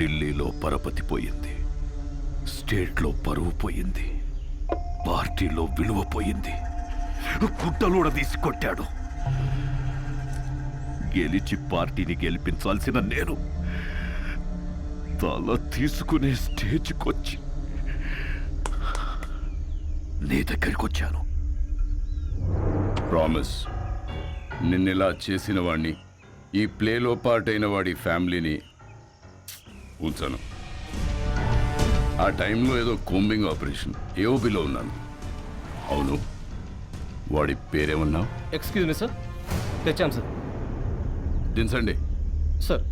ఢిల్లీలో పరపతి పోయింది, స్టేట్లో పరువు పోయింది, పార్టీలో విలువ పోయింది. గుడ్డలూడ తీసి కొట్టాడు. గెలిచి పార్టీని గెలిపించాల్సిన నేను తల తీసుకునే స్టేజ్కొచ్చి నీ దగ్గరికి వచ్చాను. ప్రామిస్, నిన్నెలా చేసిన వాడిని, ఈ ప్లేలో పార్ట్ అయిన వాడి ఫ్యామిలీని ఉంచాను. ఆ టైంలో ఏదో కోంబింగ్ ఆపరేషన్ ఏఓబిలో ఉన్నాను. అవును, వాడి పేరేమన్నావు? ఎక్స్క్యూజ్ మీ సార్, తెచ్చాం సార్. దించండి సార్.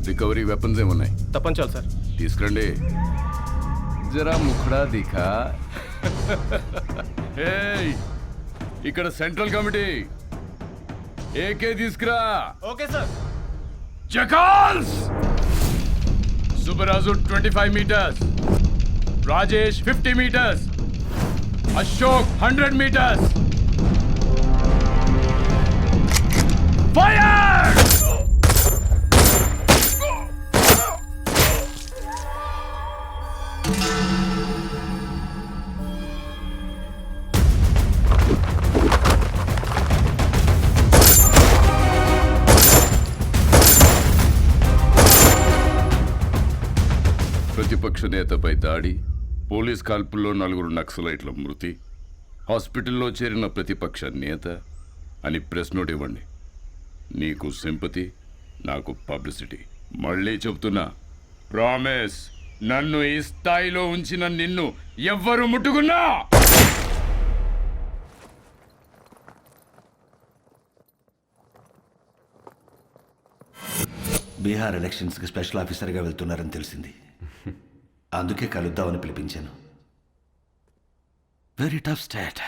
రికవరీ వెపన్స్ ఏమున్నాయి? తప్పంచాలి సార్. తీసుకురండి. జరా ముఖడా దిఖా. ఏయ్, ఇక్కడ సెంట్రల్ కమిటీ ఏకే తీసుకురా. Okay sir. జకాల్స్. Subbaraju 25 meters, Rajesh 50 meters, Ashok 100 meters. Fire! ప్రతిపక్ష నేతపై దాడి, పోలీస్ కాల్పుల్లో 4 నక్సలైట్ల మృతి, హాస్పిటల్లో చేరిన ప్రతిపక్ష నేత అని ప్రెస్ నోట్ ఇవ్వండి. నీకు సింపతి, నాకు పబ్లిసిటీ. మళ్ళీ చెప్తున్నా, ప్రామిస్, నన్ను ఈ స్థాయిలో ఉంచిన నిన్ను ఎవ్వరు ముట్టుకున్నా బీహార్ ఎలక్షన్స్కి స్పెషల్ ఆఫీసర్గా వెళ్తున్నారని తెలిసింది. అందుకే కలుద్దామని పిలిపించాను. Very tough state,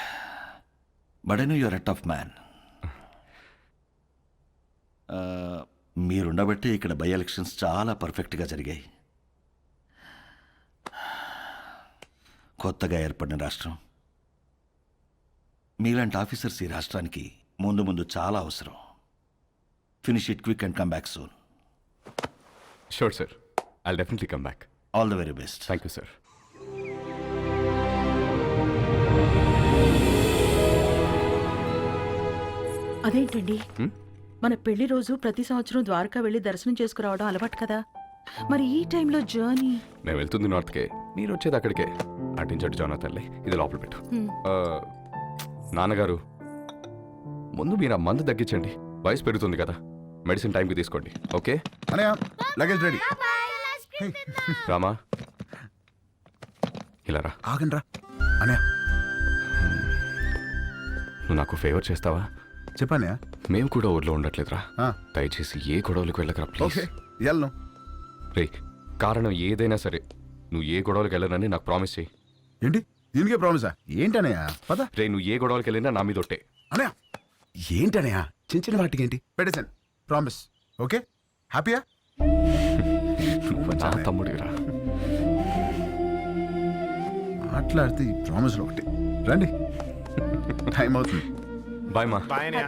but I know you're a tough man. మీరుండబట్టి ఇక్కడ బై ఎలక్షన్స్ చాలా పర్ఫెక్ట్గా జరిగాయి. కొత్తగా ఏర్పడిన రాష్ట్రం, మీలాంటి ఆఫీసర్స్ ఈ రాష్ట్రానికి ముందు ముందు చాలా అవసరం. Finish it quick and come back soon. Sure, sir. I'll definitely come back. All the very best. Thank you, sir. అదేంటండి, మన పెళ్లి రోజు ప్రతి సంవత్సరం ద్వారకా వెళ్ళి దర్శనం చేసుకురావడం అలవాటు కదా. మరి ఈ టైంలో జర్నీ? నేను వెళ్తుంది నార్త్కే, మీరు వచ్చేది అక్కడికే. అటించట్టు జానా తల్లి, ఇది లోపల పెట్టు. నాన్నగారు, ముందు మీరు ఆ మందు తగ్గించండి, వయసు పెరుగుతుంది కదా. మెడిసిన్ టైంకి తీసుకోండి, ఓకే? Luggage ready. రామా, ఇలా రా. ఆగండి రా అనయా. నువ్వు నాకు ఫేవర్ చేస్తావా? చెప్పానయా. మేము కూడా ఊర్లో ఉండట్లేదురా. దయచేసి ఏ గొడవలకు వెళ్ళకరా ప్లీజ్. వెళ్ళను రే, కారణం ఏదైనా సరే నువ్వు ఏ గొడవలకు వెళ్ళనని నాకు ప్రామిస్ చేయి. ఏంటి దీనికే ప్రామిసా? ఏంటనయా పద. రే, నువ్వు ఏ గొడవలకు వెళ్ళినా నా మీద ఒట్టే. అనయా ఏంటనయా, చిన్న చిన్న వాటికి ఏంటి? పెట్టేశాను, ప్రామిస్. ఓకే, హ్యాపీయా? నువ్వు నా తమ్ముడిరా. మాట్లాడితే ఈ ప్రామిస్లో ఒకటి. రండి, టైం అవుతుంది. బాయ్ మా.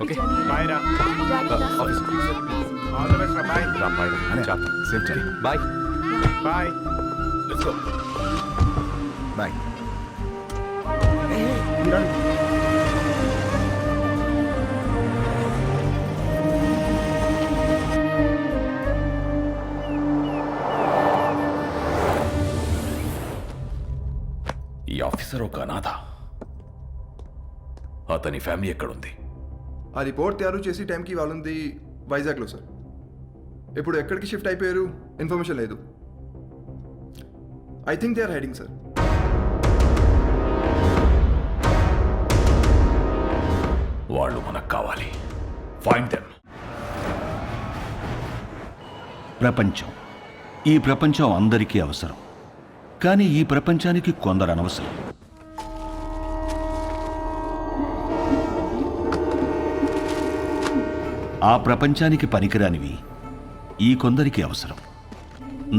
ఓకే బాయ్ రా. ఆఫీస్ ఆల్ ది బెస్ట్ రా. బాయ్ రా. బాయ్ రా. చా safe journey. Bye bye. Let's go. Bye. ఈ ఆఫీసర్ ఒక అనాథ. అతని ఫ్యామిలీ ఎక్కడుంది? ఆ రిపోర్ట్ తయారు చేసి టైంకి వాళ్ళుంది వైజాగ్లో సార్. ఇప్పుడు ఎక్కడికి షిఫ్ట్ అయిపోయారు ఇన్ఫర్మేషన్ లేదు. I think they are hiding sir. వాళ్ళు మనకు కావాలి. Find them. ప్రపంచం, ఈ ప్రపంచం అందరికీ అవసరం. కానీ ఈ ప్రపంచానికి కొందరు అనవసరం. ఆ ప్రపంచానికి పనికిరానివి ఈ కొందరికి అవసరం.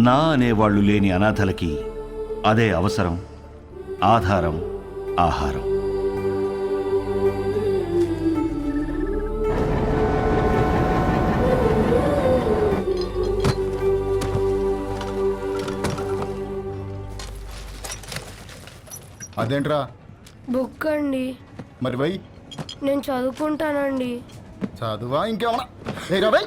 నా అనేవాళ్లు లేని అనాథలకి అదే అవసరం, ఆధారం, ఆహారం. అదేంట్రా? బుక్ అండి. మరి వై నేను చదువుకుంటానండి. చదువా ఇంకేమన్నా? ఏరా వై.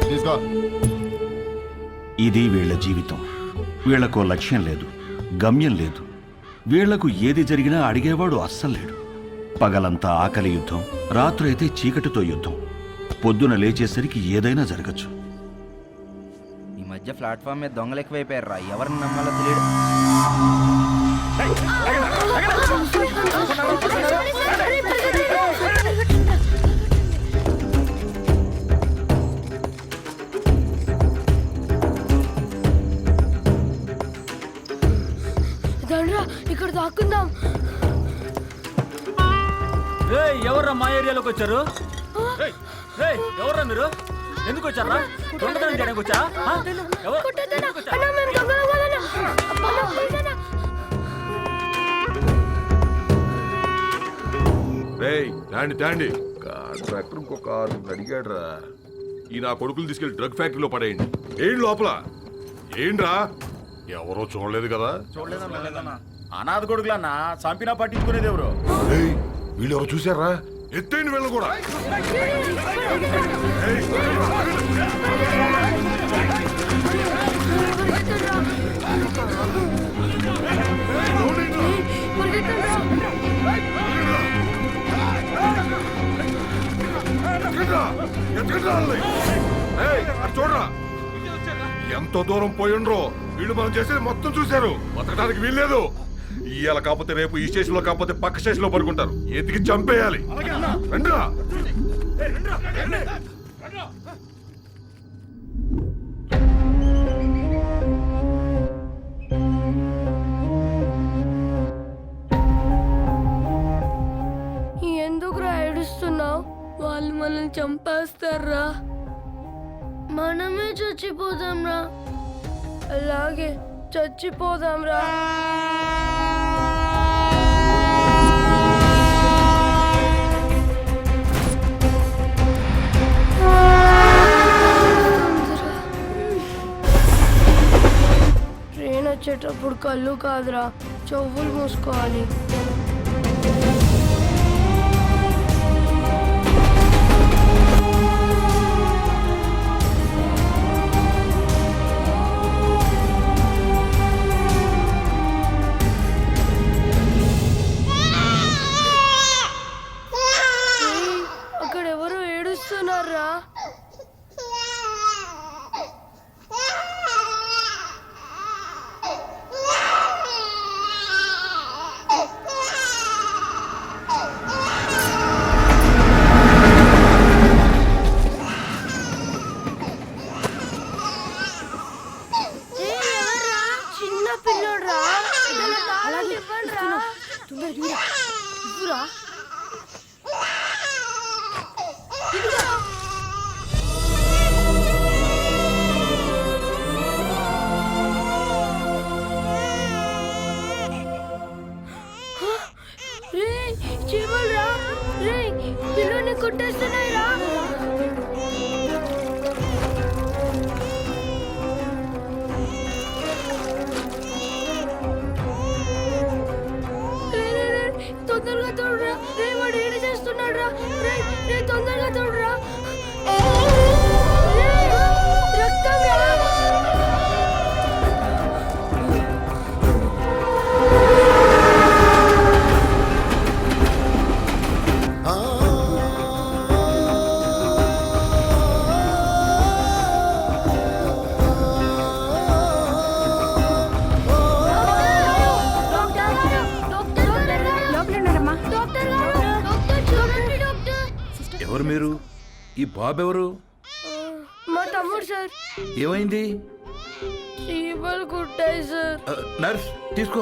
తీసుకో. ఇది వీళ్ళ జీవితం. వీళ్లకో లక్ష్యం లేదు, గమ్యం లేదు. వీళ్లకు ఏది జరిగినా అడిగేవాడు అస్సలు లేడు. పగలంతా ఆకలి యుద్ధం, రాత్రైతే చీకటితో యుద్ధం. పొద్దున లేచేసరికి ఏదైనా జరగచ్చు. ఈ మధ్య ప్లాట్ఫామ్ మీద దొంగలు ఎక్కువైపోయారు రా, ఎవరిని నమ్మాలో తెలియదు. దండ్రా, ఇక్కడ దాక్కుందాం. ఎవర్రా మా ఏరియాలోకి వచ్చారు? ఎవర్రా మీరు? ఎందుకు వచ్చారా? దొంగతనం చేయడానికి వచ్చా? తాండి కాంట్రాక్టర్ ఇంకో కారు అడిగాడు రా. ఈ నా కొడుకులు తీసుకెళ్లి డ్రగ్ ఫ్యాక్టరీలో పడేయండి. ఏంటి లోపల? ఏంట్రా? ఎవరో చూడలేదు కదా? అనాథ కొడుకులన్నా చంపినా పట్టించుకునేది ఎవరు? వీళ్ళు ఎవరు చూసారా? ఎత్తేయండి వీళ్ళు కూడా. చూడరా ఎంతో దూరం పోయిండ్రో. వీళ్ళు మనం చేసేది మొత్తం చూశారు. బతకడానికి వీల్లేదు. ఇవాళ కాకపోతే రేపు ఈ స్టేషన్ లో కాకపోతే పక్క స్టేషన్ లో పడుకుంటారు. ఎతికి చంపేయాలి. రండిరా. ఎందుకురా ఏడుస్తున్నావు? వాళ్ళు మనల్ని చంపేస్తారా? మనమే చచ్చిపోదాం రా. అలాగే చచ్చిపోదాం రా. ట్రైన్ వచ్చేటప్పుడు కళ్ళు కాదురా, చెవులు మూసుకోవాలి. అక్కడ ఎవరో ఏడుస్తున్నారా? చిన్న పిల్లోడ్రా. చీమల్రా, పిల్లోని కొట్టేస్తున్నాయి రా. తొందరగా తోడురా. వాడు ఏడు చేస్తున్నాడు రా. తొందరగా తోడురా. రక్తం రా. ఎవరు మీరు? ఈ బాబు ఎవరు? మా తమ్ముడు సార్. ఏమైంది? చీమలు కుట్టాయి సార్. నర్స్ తీసుకో.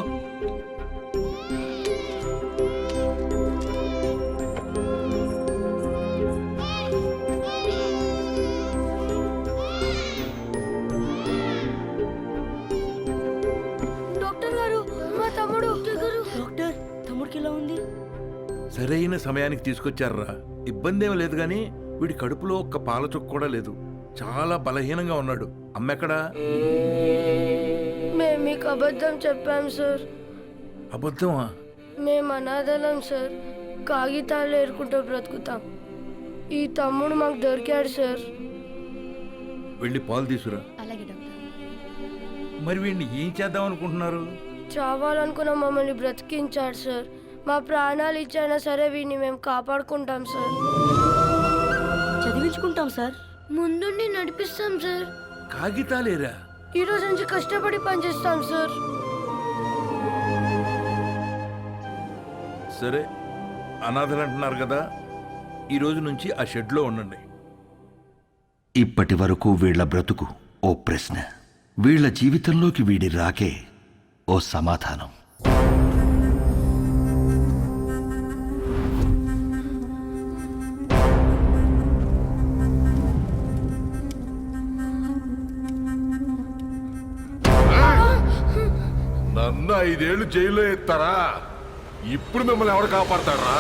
బిడ్డని సమయానికి తీసుకొచ్చారా? ఇబ్బంది ఏమీ లేదు కానీ వీడి కడుపులో ఒక్క పాల చుక్క కూడా లేదు. చాలా బలహీనంగా ఉన్నాడు. అమ్మెక్కడా? మేము మీకు అబద్ధం చెప్పాం సార్. అబద్ధమా? మేము అనాథలం సార్. కాగితాలు ఏరుకుంటూ బ్రతుకుతాం. ఈ తమ్ముడు మాకు దొరికాడు సార్. వెళ్ళి పాలు తీసుకురా. మరి వీడిని ఏం చేద్దాం అనుకుంటున్నారు? చావాలనుకున్న మమ్మల్ని బ్రతికించాడు సార్. మా ప్రాణాలు ఇచ్చైనా సరే వీడిని మేము కాపాడుకుంటాం సార్. చదివించుకుంటాం సార్. ముందుండి నడిపిస్తాం సార్. కాగితాలేరా? ఈ రోజు నుంచి కష్టపడి పనిచేస్తాం సార్. సరే, అనాథలు అంటున్నారు కదా, ఈ రోజు నుంచి ఆ షెడ్లో ఉండండి. ఇప్పటి వరకు వీళ్ల బ్రతుకు ఓ ప్రశ్న, వీళ్ల జీవితంలోకి వీడి రాకే ఓ సమాధానం. నన్ను 5 ఏళ్ళు జైల్లో ఎత్తారా? ఇప్పుడు మిమ్మల్ని ఎవరు కాపాడతారా?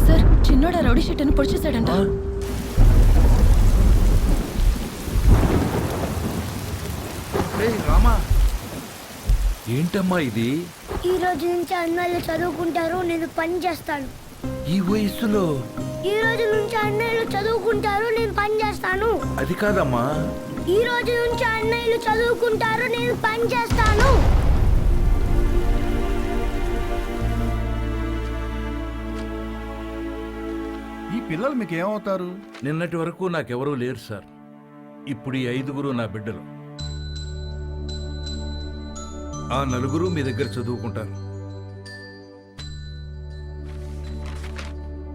సార్, చిన్నోడా రౌడీ షీట్ అని పొడిచేశాడంట. రామా, ఏంటమ్మా ఇది? ఈ రోజు నుంచి అన్నయ్యలు చదువుకుంటారు, నేను పని చేస్తాను. ఈ వయసులో? ఈ రోజు నుంచి అన్నయ్యలు చదువుకుంటారు, నేను పని చేస్తాను. అది కాదమ్మా. ఈ రోజు నుంచి అన్నయ్యలు చదువుకుంటారు, నేను పని చేస్తాను. ఈ పిల్లలు మీకు ఏమవుతారు? నిన్నటి వరకు నాకెవరూ లేరు సార్. ఇప్పుడు ఈ 5గురు నా బిడ్డలు. ఆ 4 మీ దగ్గర చదువుకుంటారు.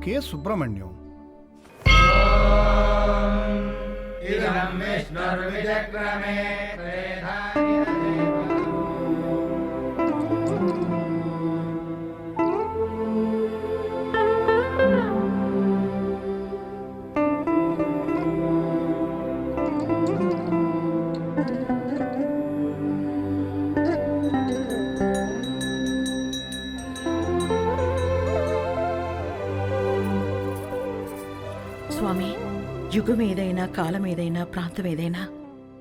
కె సుబ్రహ్మణ్యం, స్వామి, యుగం ఏదైనా, కాలం ఏదైనా, ప్రాంతం ఏదైనా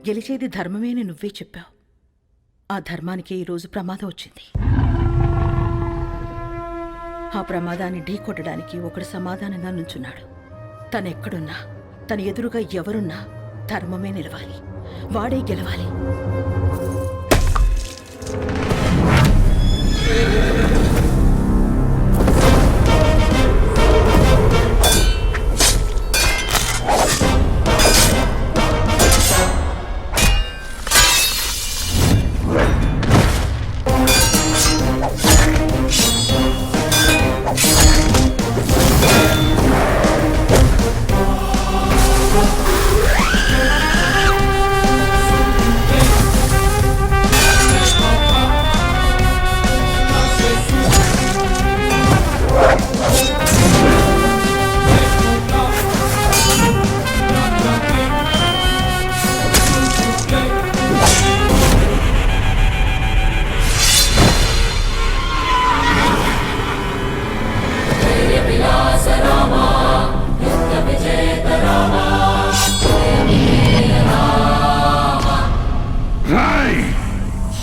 గెలిచేది ధర్మమే అని నువ్వే చెప్పావు. ఆ ధర్మానికి ఈరోజు ప్రమాదం వచ్చింది. ఆ ప్రమాదాన్ని ఢీకొట్టడానికి ఒకడు సమాధానంగా నుంచున్నాడు. తనెక్కడున్నా, తన ఎదురుగా ఎవరున్నా ధర్మమే నిలవాలి, వాడే గెలవాలి.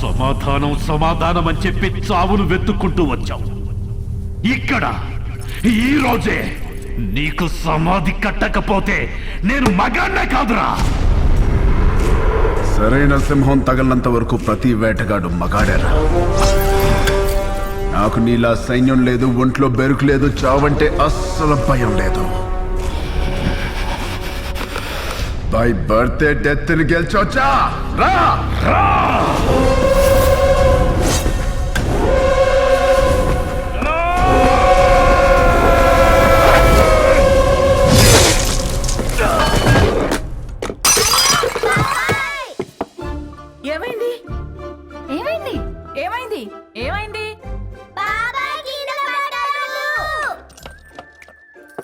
సమాధానం సమాధానం అని చెప్పి చావును వెతుక్కుంటూ వచ్చావు. ఇక్కడ ఈ రోజే నీకు సమాధి కట్టకపోతే నేను మగాన్నే కాదురా. సరైన సింహం తగలంత వరకు ప్రతి వేటగాడు మగాడేరా. నాకు నీలా సైన్యం లేదు, ఒంట్లో బెరుకు లేదు, చావంటే అస్సలు భయం లేదు. బై బర్త్డే డెత్ ని గెలిచొచ్చా రా రా ఏమైంది ఏమైంది ఏమైంది ఏమైంది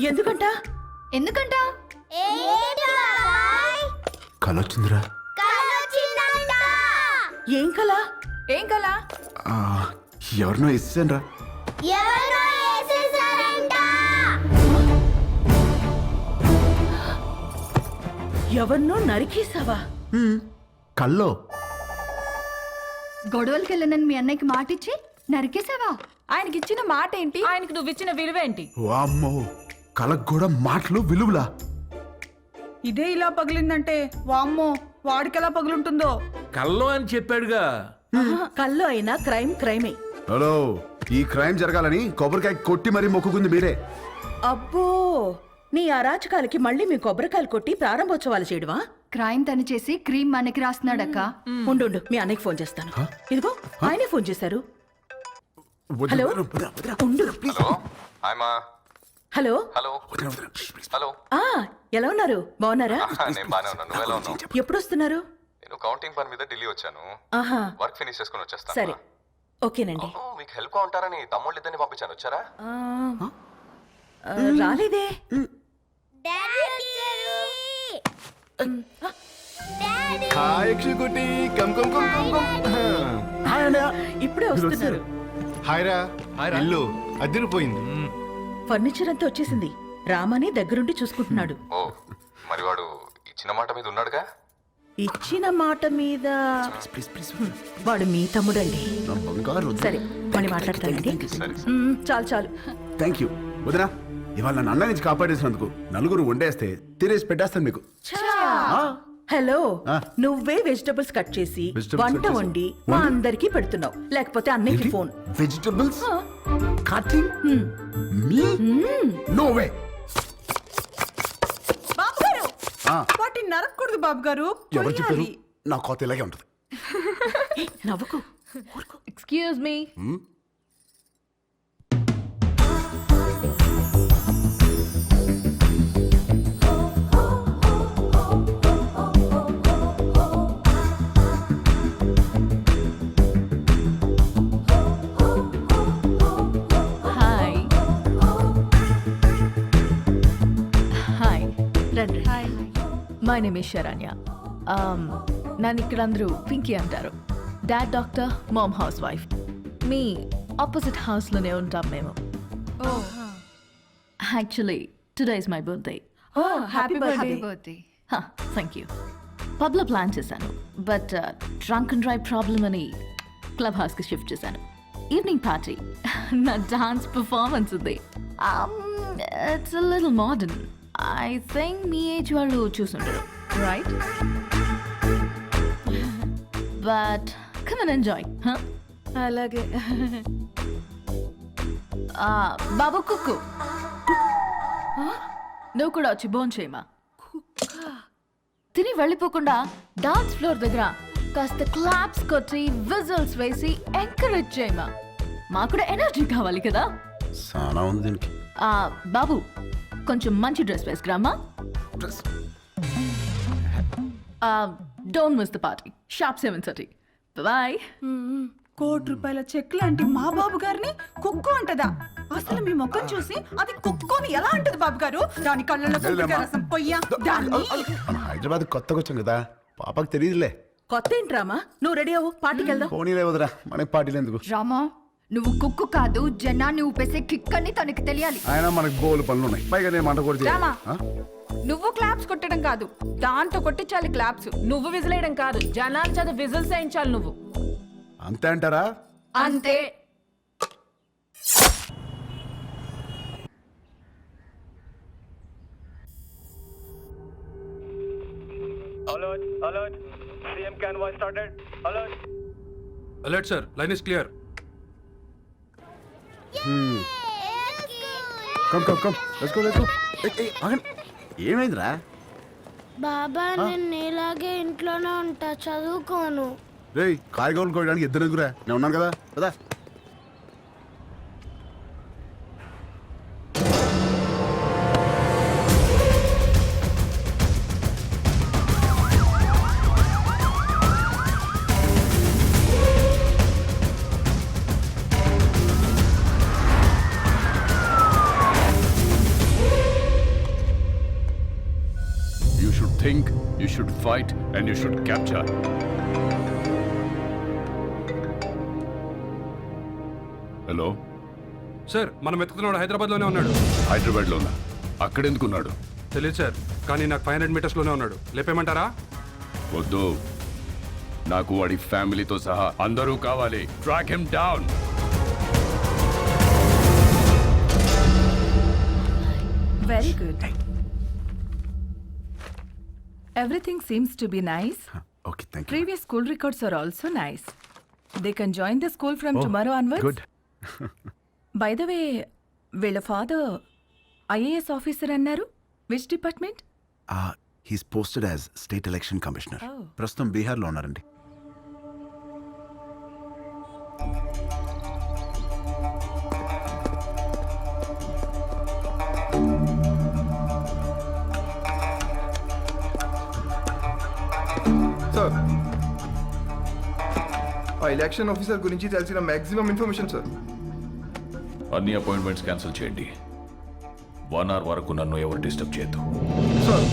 ఎందుకంట ఎందుకంట కలొచ్చిందిరా ఏం కల ఏం కలా ఎవరినో ఇస్తాను రా ఎవరినో నరికేసావా కల్లో గొడవలకి వెళ్ళనని మీ అన్నయ్యకి మాటిచ్చి నరికేసావా? ఆయనకి ఇచ్చిన మాట ఏంటి? ఆయనకి నువ్వు ఇచ్చిన విలువేంటి? వామ్మో కలకు కూడా మాటలు విలువలా ఇదే ఇలా పగిలిందంటే వామ్మో వాడికెలా పగులుంటుందో. కల్లో అని చెప్పాడుగా. కల్లో అయినా క్రైమ్ క్రైమే. హలో ఈ క్రైమ్ జరగాలని కొబ్బరికాయ కొట్టి మరీ మొక్కుకుంది మీరే. అబ్బో నీ అరాచకాలకి మళ్ళీ మీ కొబ్బరికాయలు కొట్టి ప్రారంభోత్సవాలు చేయడమా? క్రైమ్ తను చేసి క్రీమ్ మనకి రాస్తున్నాడక్క. ఉండు మీ అన్నయ్యకి ఫోన్ చేస్తాను. ఇదిగో ఆయనే ఫోన్ చేశారు. హలో ఉండు హాయ్ మా. Hello hello hello. ఆ ఎలా ఉన్నారు? బాగున్నారా? నేను బానే ఉన్నాను. నువ్వు ఎలా ఉన్నావు? ఎప్పుడు వస్తున్నారు? నేను కౌంటింగ్ పని మీద ఢిల్లీ వచ్చాను. ఆహా వర్క్ ఫినిష్ చేసుకుని వచ్చేస్తాను. సరే ఓకేనండి. అవును, మీకు హెల్ప్ గా ఉంటారని తమ్ముళ్ళు ఇద్దరిని పంపించాను. వచ్చారా? రాలేదే. ఇప్పుడే వస్తున్నారు. హాయ్రా ఇల్లు అదిరిపోయింది. ఫర్నిచర్ అంతా వచ్చేసింది. రామని దగ్గరుండి చూసుకుంటున్నాడు. ఓ మరి వాడు ఇచ్చిన మాట మీద ఉన్నాడుగా? ఇచ్చిన మాట మీద వాడు మీ తమ్ముడండి. సరే మళ్ళీ మాట్లాడతానండి. చాలు చాలు. థ్యాంక్ యూ వదినా. ఇవాళ నన్ను అన్న నుంచి కాపాడేసినందుకు నలుగురు వండేస్తే తినేసి పెట్టేస్తాను మీకు. హలో నువ్వే వెజిటబుల్స్ కట్ చేసి వంట వండి మా అందరికి పెడుతున్నావు. లేకపోతే అన్నయ్యకి ఫోన్. వెజిటబుల్స్ కటింగ్ మీ నో వే. బాబు గారు వాటిని నరకూడదు బాబు గారు. ఎవరు చెప్పారు? నా కోత ఇలాగే ఉంటుంది. నవ్వుకు. Excuse me. హాయ్ హాయ్ రండి. Hi my name is Saranya. నన్ను ఇక్కడ అందరూ పింకీ అంటారు. Dad doctor, mom housewife. మీ ఆపోజిట్ హౌస్లోనే ఉంటాం మేము. Actually today is my birthday. Happy birthday. Thank you. పబ్లో ప్లాన్ చేశాను but drunk and drive problem అని క్లబ్ హౌస్కి షిఫ్ట్ చేశాను. ఈవినింగ్ పార్టీ నా డాన్స్ పర్ఫార్మెన్స్ ఉంది. It's a little modern. I think మీ ఏజ్ వాళ్ళు చూసుంటారు right? But come and enjoy. అలాగే. బాబు కుక్కు నువ్వు కూడా వచ్చి బోన్ చేయమా. తిని వెళ్ళిపోకుండా డాన్స్ ఫ్లోర్ దగ్గర కాస్త క్లాప్స్ కొట్టి విజిల్స్ వేసి ఎంకరేజ్ చేయమా. మాకు కూడా ఎనర్జీ కావాలి కదా. సానా ఉంది దీనికి. బాబు కొంచెం మంచి డ్రెస్ వేసుకురామా. Don't miss the party. Sharp 7:30. Bye. ₹1,00,00,000 cheque లాంటి మా బాబు గారిని కుక్కు అంటదా? అసలు మీ ముఖం చూసి అది కుక్కుని ఎలా అంటది బాబు గారు? దాని కళ్ళలో కొబ్బరికాయ రసం పొయ్యా దాన్ని. మనం హైదరాబాద్ కొత్తగా వచ్చాం కదా, పాపకు తెలియదులే. కొత్త ఏంట్రామా? నువ్వు రెడీ అవ్వు, పార్టీకి వెళ్దాం. పోనీలే వదరా, మనకి పార్టీలు ఎందుకు? రామా నువ్వు కుక్కు కాదు, జనాన్ని ఊపేసే కిక్ అని తనకి తెలియాలి. ఆయన మనకు బోలు పనులు ఉన్నాయి, పైగా నేను మంట కూడా రామా నువ్వు క్లాప్స్ కొట్టడం కాదు, దాంతో కొట్టించాలి క్లాప్స్. నువ్వు విజిలేయడం కాదు, జనాల చేత విజిల్స్ వేయించాలి నువ్వు. అంతే అంటారా? అంతే. Alert sir, line is clear. Come come come let's go let's go. ఆగండి, ఏమైందిరా? బాబా నేను నీలాగే ఇంట్లోనే ఉంటా, చదువుకోను. రేయ్ కాయగూరలు కోయడానికి ఇద్దరు ఎగురా నేను ఉన్నాను కదా కదా. You should think, you should fight, and you should capture. Hello sir మనం వెతుకుతున్నాడు హైదరాబాద్లోనే ఉన్నాడు. హైదరాబాద్లోనా? అక్కడెందుకున్నాడు? తెలియదు సార్, కానీ నాకు 500 మీటర్స్లోనే ఉన్నాడు. లేపేమంటారా? వద్దు, నాకు వాడి ఫ్యామిలీతో సహా అందరూ కావాలి. Track him down. Very good. Everything seems to be nice. Okay thank you. Previous school records are also nice. They can join the school from tomorrow onwards. Good. By the way, వీళ్ళ father IAS officer అన్నారు. Which department? He's posted as state election commissioner. Oh. ప్రస్తుతం బీహార్లో ఉన్నారండి. Sir ఆ election officer గురించి తెలిసిన maximum information sir. అన్ని appointments cancel చేయండి. 1 hour వరకు నన్ను ఎవరు డిస్టర్బ్ చేయొద్దు. సార్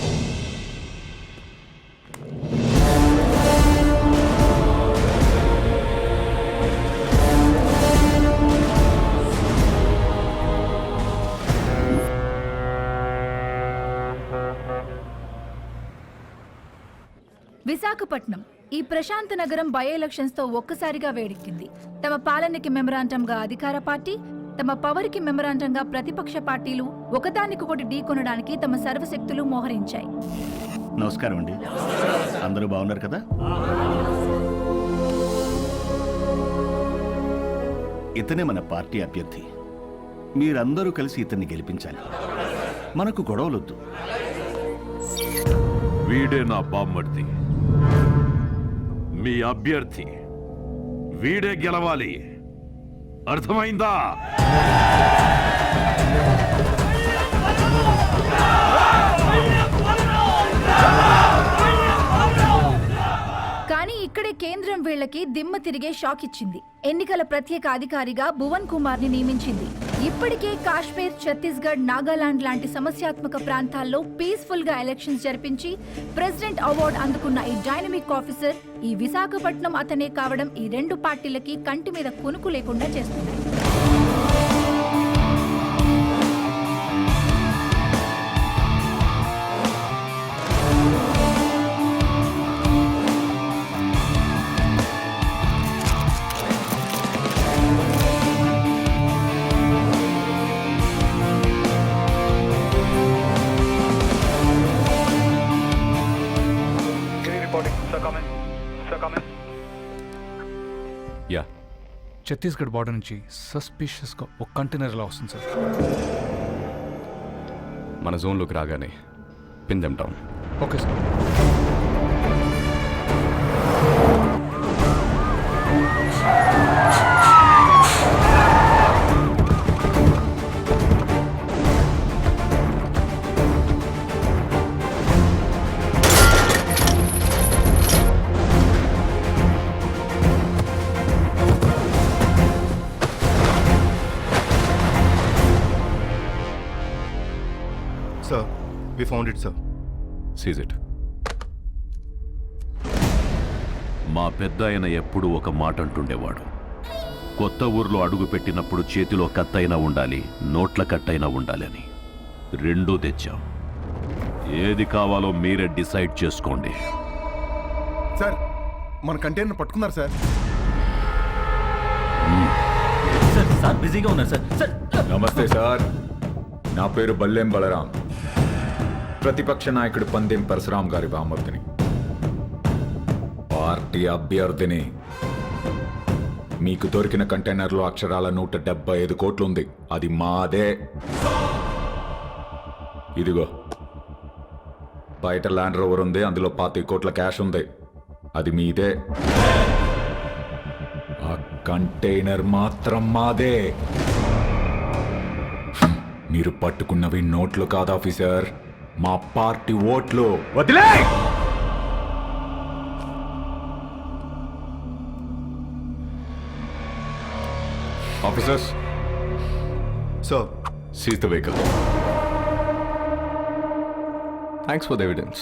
విశాఖపట్నం ఈ ప్రశాంత నగరం బై ఎలక్షన్స్ తో ఒక్కసారిగా వేడెక్కింది. తమ పాలనకి మెమరాంటంగా అధికార పార్టీ, తమ పవర్కి మెమరాంటంగా ప్రతిపక్ష పార్టీలు ఒకదానికొకటి ఢీకొనడానికి తమ సర్వశక్తులు మోహరించాయి. నమస్కారం అండి. అందరూ బాగున్నారు కదా? ఇతనే మన పార్టీ అభ్యర్థి. మీరందరూ కలిసి ఇతన్ని గెలిపించాలి. మనకు గొడవలొద్దు. వీడే నా బామ్మర్ది, మీ అభ్యర్థి. వీడే గెలవాలి. అర్థమైందా? కానీ ఇక్కడే కేంద్రం వీళ్ళకి దిమ్మ తిరిగే షాక్ ఇచ్చింది. ఎన్నికల ప్రత్యేక అధికారిగా భువన్ కుమార్ ని నియమించింది. ఇప్పటికే కాశ్మీర్, ఛత్తీస్గఢ్, నాగాలాండ్ లాంటి సమస్యాత్మక ప్రాంతాల్లో పీస్ఫుల్ గా ఎలక్షన్స్ జరిపించి ప్రెసిడెంట్ అవార్డు అందుకున్న ఈ డైనమిక్ ఆఫీసర్ ఈ విశాఖపట్నం అతనే కావడం ఈ రెండు పార్టీలకి కంటి మీద కునుకు లేకుండా చేస్తుంది. యా, ఛత్తీస్గఢ్ బార్డర్ నుంచి సస్పిషియస్గా ఒక కంటైనర్ ఇలా వస్తుంది సార్. మన జోన్లోకి రాగానే pin them down. Okay sir. Sir we found it sir. Seize it. మా పెద్ద ఆయన ఎప్పుడూ ఒక మాట అంటుండేవాడు. కొత్త ఊర్లో అడుగు పెట్టినప్పుడు చేతిలో కత్తైనా ఉండాలి, నోట్ల కట్టైనా ఉండాలి అని. రెండూ తెచ్చాం. ఏది కావాలో మీరే డిసైడ్ చేసుకోండి. సార్ మన కంటైనర్ పట్టుకున్నారు సార్. సార్ బిజీగా ఉన్నారు సార్. నమస్తే సార్, నా పేరు బల్లెం బలరాం, ప్రతిపక్ష నాయకుడు పందెం పరశురాం గారి బామర్దిని, పార్టీ అభ్యర్థిని. మీకు దొరికిన కంటైనర్లో అక్షరాల 175 కోట్లు ఉంది. అది మాదే. ఇదిగో బయట ల్యాండ్ రోవర్ ఉంది, అందులో 25 కోట్ల క్యాష్ ఉంది. అది మీదే. ఆ కంటైనర్ మాత్రం మాదే. మీరు పట్టుకున్నవి నోట్లు కాదు ఆఫీసర్, మా పార్టీ ఓట్లు. వదిలే! Officers, sir seize the vehicle. Thanks for the evidence.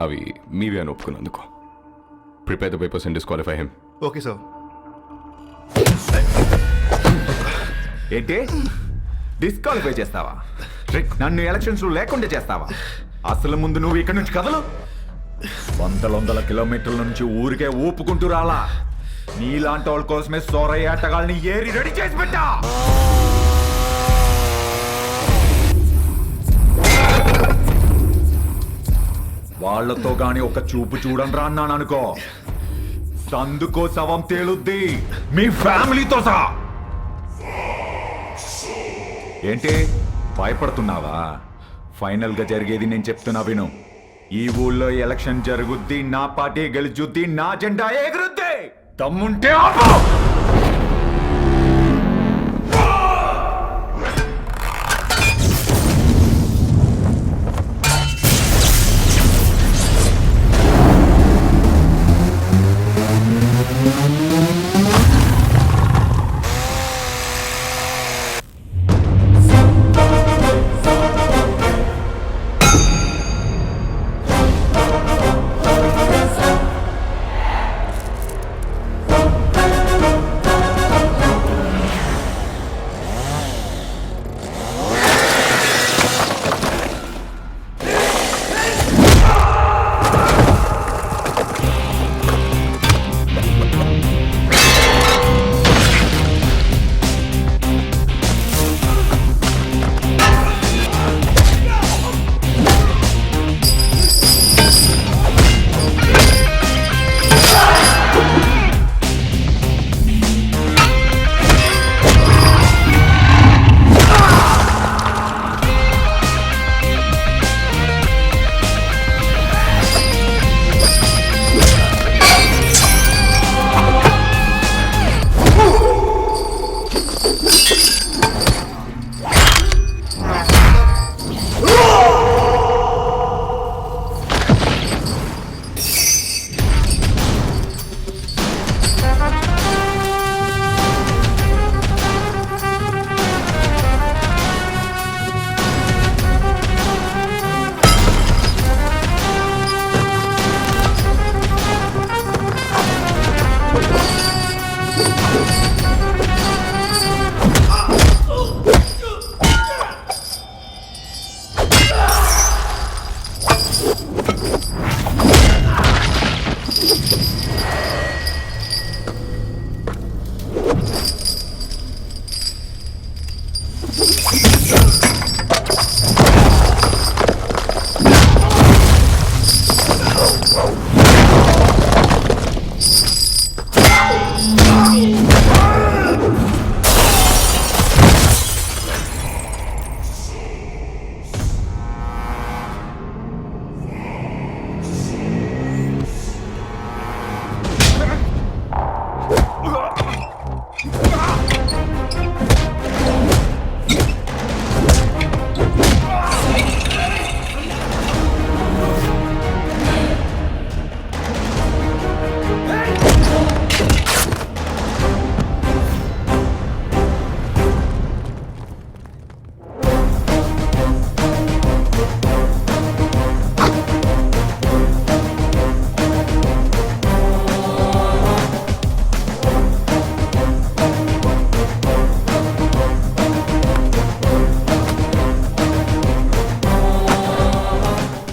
అవి మీవే అని ఒప్పుకున్నందుకు. Prepare the papers and disqualify him. Okay sir. ఏంటి డిస్క్వాలిఫై చేస్తావా? నన్ను ఎలక్షన్స్ లేకుండా చేస్తావా? అసలు ముందు నువ్వు ఇక్కడి నుంచి కదలు. వందల కిలోమీటర్ల నుంచి ఊరికే ఊపుకుంటూ రాలా. నీలాంటి వాళ్ళ కోసమే సోరయ్య ఆటగాళ్ళని ఏరి రెడీ చేసి పెట్టా. వాళ్లతో గాని ఒక చూపు చూడండి రా అన్నాను అనుకో, సందుకో శవం తేలుద్ది, మీ ఫ్యామిలీతో సహా. ఏంటి భయపడుతున్నావా? ఫైనల్ గా జరిగేది నేను చెప్తున్నా విను. ఈ ఊళ్ళో ఎలక్షన్ జరుగుద్ది, నా పార్టీ గెలుచుద్ది, నా జెండా ఎగురుద్ది. దమ్ముంటే ఆపు.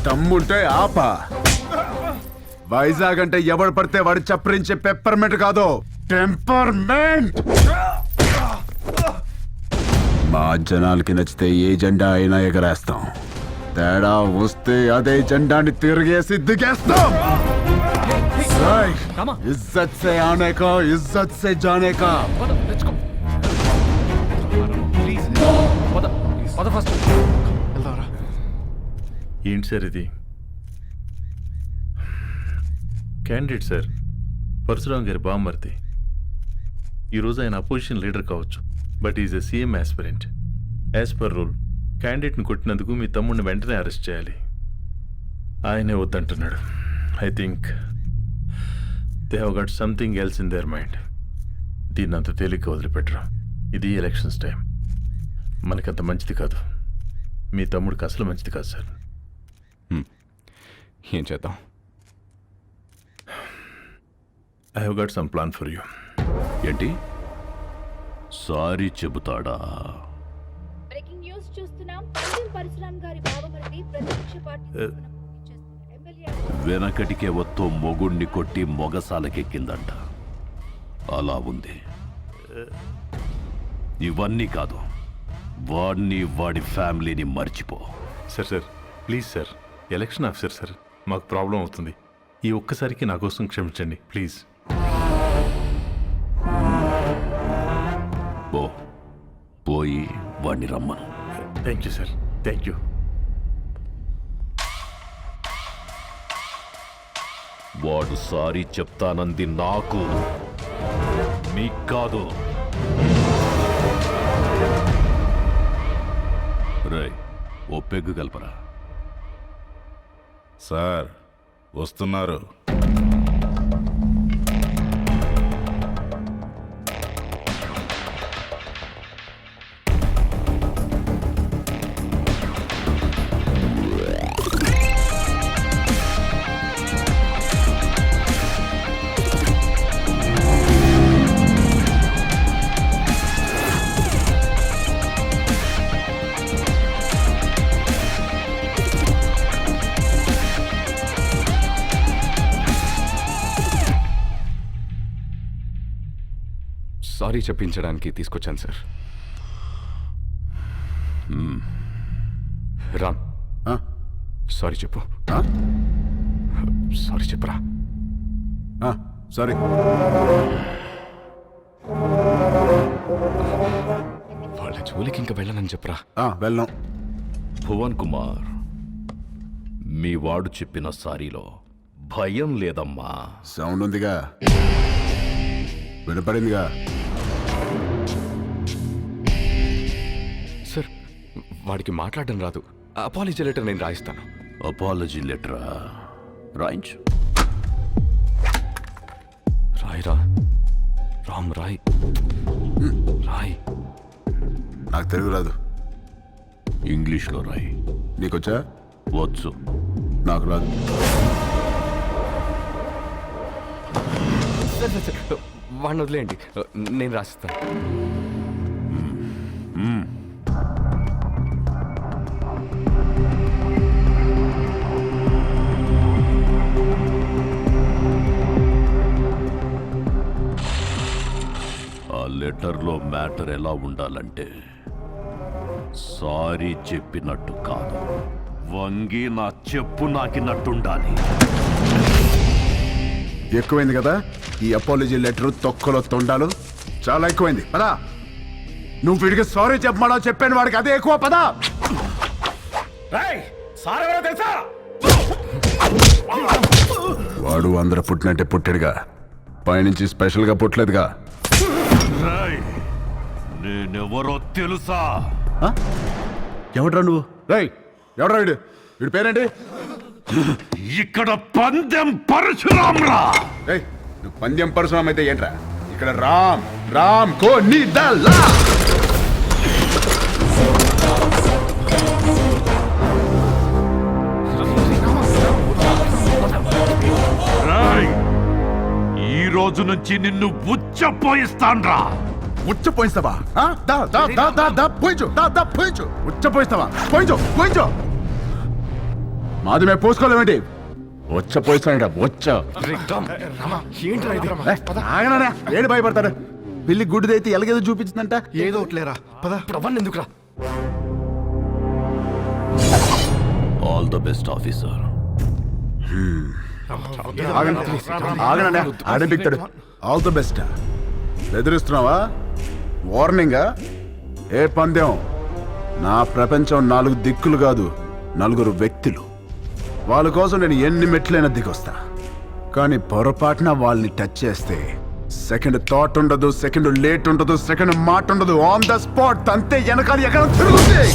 దమ్ముంటే ఆపా. వైజాగ్ అంటే ఎవడు పడితే వాడు చప్పరించే పెప్పర్మెంట్ కాదు, టెంపర్మెంట్. మా జనాలకి నచ్చితే ఏ జెండా అయినా ఎగరేస్తాం. తేడా వస్తే అదే జెండాని తిరిగేసి దిగేస్తాం. ఇజ్జత్ సే ఆనే కా, ఇజ్జత్ సే జానే కా. ఏంటి సార్ ఇది? క్యాండిడేట్ సార్, పరశురామ్ గారి బామ్మర్ది. ఈరోజు ఆయన అపోజిషన్ లీడర్ కావచ్చు, but is a CM aspirant. As per rule క్యాండిడేట్ని కొట్టినందుకు మీ తమ్ముడిని వెంటనే అరెస్ట్ చేయాలి. ఆయనే వద్దంటున్నాడు. I think they have got something else in their mind. దీన్ని అంత తేలిక వదిలిపెట్టరు. ఇది ఎలక్షన్స్ టైం, మనకంత మంచిది కాదు. మీ తమ్ముడికి అసలు మంచిది కాదు సార్. ఏం చేద్దాం? I have got some plan for you. ఏంటి? సారీ చెబుతాడా? బ్రేకింగ్ న్యూస్ చూస్తున్నాం. పరశురామ్ గారి బావమరిది ప్రతిపక్ష పార్టీ వెనకటికే వత్తో మొగుణ్ణి కొట్టి మొగసాలకెక్కిందంట. అలా ఉంది. ఇవన్నీ కాదు, వాడిని వాడి ఫ్యామిలీని మర్చిపో. Sir please sir, election officer sir, మాకు ప్రాబ్లం అవుతుంది. ఈ ఒక్కసారికి నా కోసం క్షమించండి ప్లీజ్. పోయి వాడిని రమ్మను. Thank you sir, thank you. వాడు సారీ చెప్తానంది నాకు, మీకు కాదు. రై, ఓ పెగ్గు కలపరా. సార్ వస్తున్నారు. సారీ చెప్పించడానికి తీసుకొచ్చాను సార్. రామ్, సారీ చెప్పు. సారీ చెప్పరా. సారీ. వాళ్ళ జోలికి ఇంకా వెళ్ళనని చెప్పరా. వెళ్ళాం. భువన్ కుమార్, మీ వాడు చెప్పిన సారీలో భయం లేదమ్మా. సౌండ్ ఉందిగా, వినపడిందిగా. సార్, వాడికి మాట్లాడడం రాదు. అపాలజీ లెటర్ నేను రాయిస్తాను. అపాలజీ లెటరా? రాయించు. రాయిరా రామ్, రాయ్ రాయ్. నాకు తెలుగు రాదు. ఇంగ్లీష్లో రాయి. నీకొచ్చా? వచ్చు. నాకు రాదు. సార్, వాడిని వదిలేయండి, నేను రాసిస్తాను. ఆ లెటర్లో మ్యాటర్ ఎలా ఉండాలంటే, సారీ చెప్పినట్టు కాదు, వంగి నా చెప్పు నాకినట్టుండాలి. ఎక్కువైంది కదా ఈ అపాలజీ లెటర్, తొక్కలో తొండాలు చాలా ఎక్కువైంది. పదా, నువ్వు వీడికి సారీ చెప్పమా చెప్పాను, వాడికి అదే ఎక్కువ. పదా. వాడు అందరూ పుట్టినట్టే పుట్టాడుగా, పైనుంచి స్పెషల్గా పుట్టలేదుగా. నేనెవరో తెలుసా? ఎవడ్రా నువ్వు? రై, ఎవడ్రా వీడు? వీడి పేరేంటి? ఇక్కడ పందెం పరశురామ్రా. నువ్వు పందెం పరశురామ్ అయితే ఏంట్రా? ఇక్కడ రామ్ రామ్ కో నీ దల్లా. ఈ రోజు నుంచి నిన్ను ఉచ్చపోయిస్తాన్రా. ఉచ్చపోయిస్తావా? ఉచ్చపోయిస్తావా? పోయించు. మాది మేము పోసుకోలేమేంటి? ఉచ్చపోయిస్తాడ. ఆగనా? ఏడు భయపడతాడు. పిల్లి గుడ్డిదైతే ఎలాగేదో చూపించిందంట. ఏదో ఒకట్లేరా, పద. ఎందుకురా? All the best officer. ఆగనా? ఆడే బిక్తాడు. All the best. బెదిరిస్తున్నావా? వార్నింగా? ఏ పందెం? నా ప్రపంచం 4 దిక్కులు కాదు, 4 వ్యక్తులు. వాళ్ళ కోసం నేను ఎన్ని మెట్లైనా దిగొస్తా. కానీ పొరపాటున వాళ్ళని టచ్ చేస్తే సెకండ్ థాట్ ఉండదు, సెకండ్ లేట్ ఉండదు, సెకండ్ మాట ఉండదు, ఆన్ ద స్పాట్ అంతే వెనకాల ఎక్కడ తిరుగుతుంది.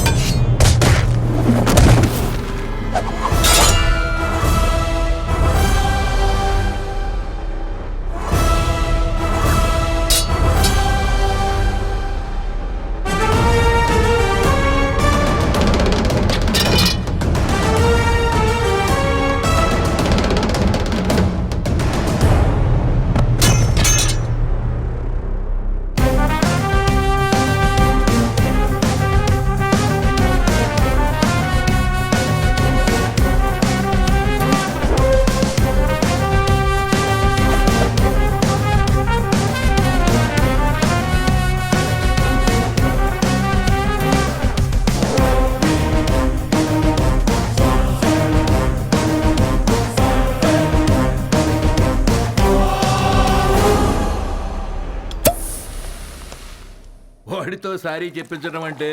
వాడితో సారీ చెప్పించడం అంటే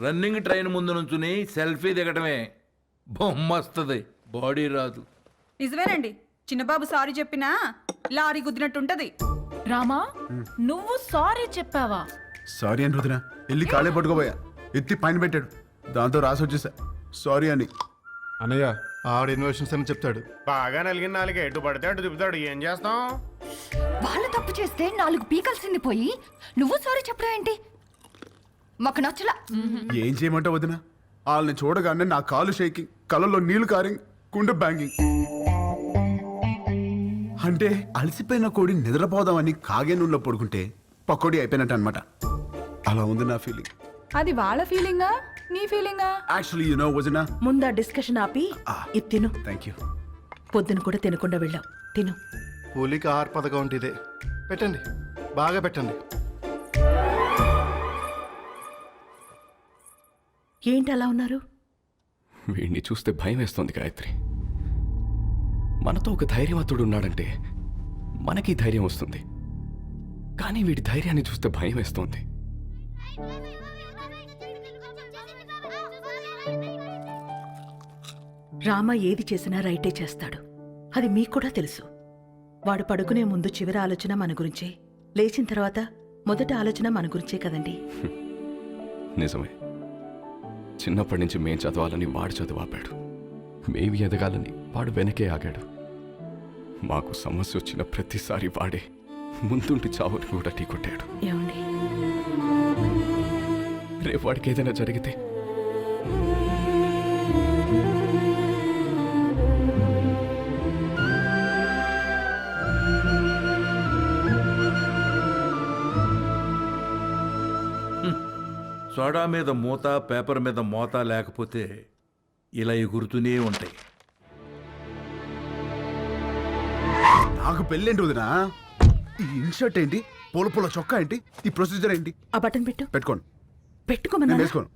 రన్నింగ్ ట్రైన్ ముందు నుంచుని సెల్ఫీ దిగటమే. బొమ్మ వస్తుంది, బాడీ రాదు. నిజమేనండి, చిన్నబాబు సారీ చెప్పినా లారీ గుద్దినట్టుంటది. రామా, నువ్వు సారీ చెప్పావా? సారీ అని వదినా వెళ్ళి కాలే పట్టుకోబోయా, ఎత్తి పైన పెట్టాడు, దాంతో రాసి వచ్చేసా సారీ అని. అన్నయ్య ఆడ ఇన్వెషన్స్ అని చెప్తాడు. బాగా నలిగిన నాలుగు ఎటు పడితే అటు తిప్పుతాడు. ఏం చేస్తాం? వాళ్ళు తప్పు చేస్తే 4 పీకల్సింది పోయి నువ్వు సారీ చెప్పడం ఏంటి? మాకు నచ్చలా. ఏం చేయమంటావు వదినా? వాళ్ళని చూడగానే నా కాలు షేకింగ్, కళ్ళల్లో నీళ్లు కారింగ్, గుండె బ్యాంగింగ్. అంటే అలసిపోయిన కోడి నిద్రపోదామని కాగే నూనెలో పడుకుంటే పకోడీ అయిపోయినట్టు అనమాట. అలా ఉంది నా ఫీలింగ్. అది వాళ్ళ ఫీలింగా నీ ఫీలింగా? యాక్చువల్లీ యు నో వదినా, ముందా డిస్కషన్ ఆపి ఇది తిను. Thank you. పొద్దున కూడా తినకుండా వెళ్ళావు, తిను. కూలికి ఆహార పథకం అంటే ఇదే. పెట్టండి, బాగా పెట్టండి. ఏంటి అలా ఉన్నారు? వీడిని చూస్తే భయం వేస్తోంది గాయత్రి. మనతో ఒక ధైర్యవంతుడు ఉన్నాడంటే మనకి ధైర్యం వస్తుంది, కానీ వీడి ధైర్యాన్ని చూస్తే భయం వేస్తోంది. రామ ఏది చేసినా రైటే చేస్తాడు, అది మీకు కూడా తెలుసు. వాడు పడుకునే ముందు చివరి ఆలోచన మన గురించే, లేచిన తర్వాత మొదటి ఆలోచన మన గురించే కదండి. నిజమే. చిన్నప్పటి నుంచి మేం చదవాలని వాడు చదువాపాడు, మేమి ఎదగాలని వాడు వెనకే ఆగాడు. మాకు సమస్య వచ్చిన ప్రతిసారి వాడే ముందుంటి చావుని కూడా ఢీకొట్టాడు. ఏమండి, రేపు వాడికి ఏదైనా జరిగితే సోడా మీద మూత, పేపర్ మీద మోత లేకపోతే ఇలా ఎగురుతూనే ఉంటాయి. నాకు పెళ్ళేంటి వదినా? ఈ ఇన్షర్ట్ ఏంటి, పూల పూల చొక్కా ఏంటి, ఈ ప్రొసీజర్ ఏంటి? ఆ బటన్ పెట్టు. పెట్టుకోండి. పెట్టుకోమన్నా. నేను వేసుకోను.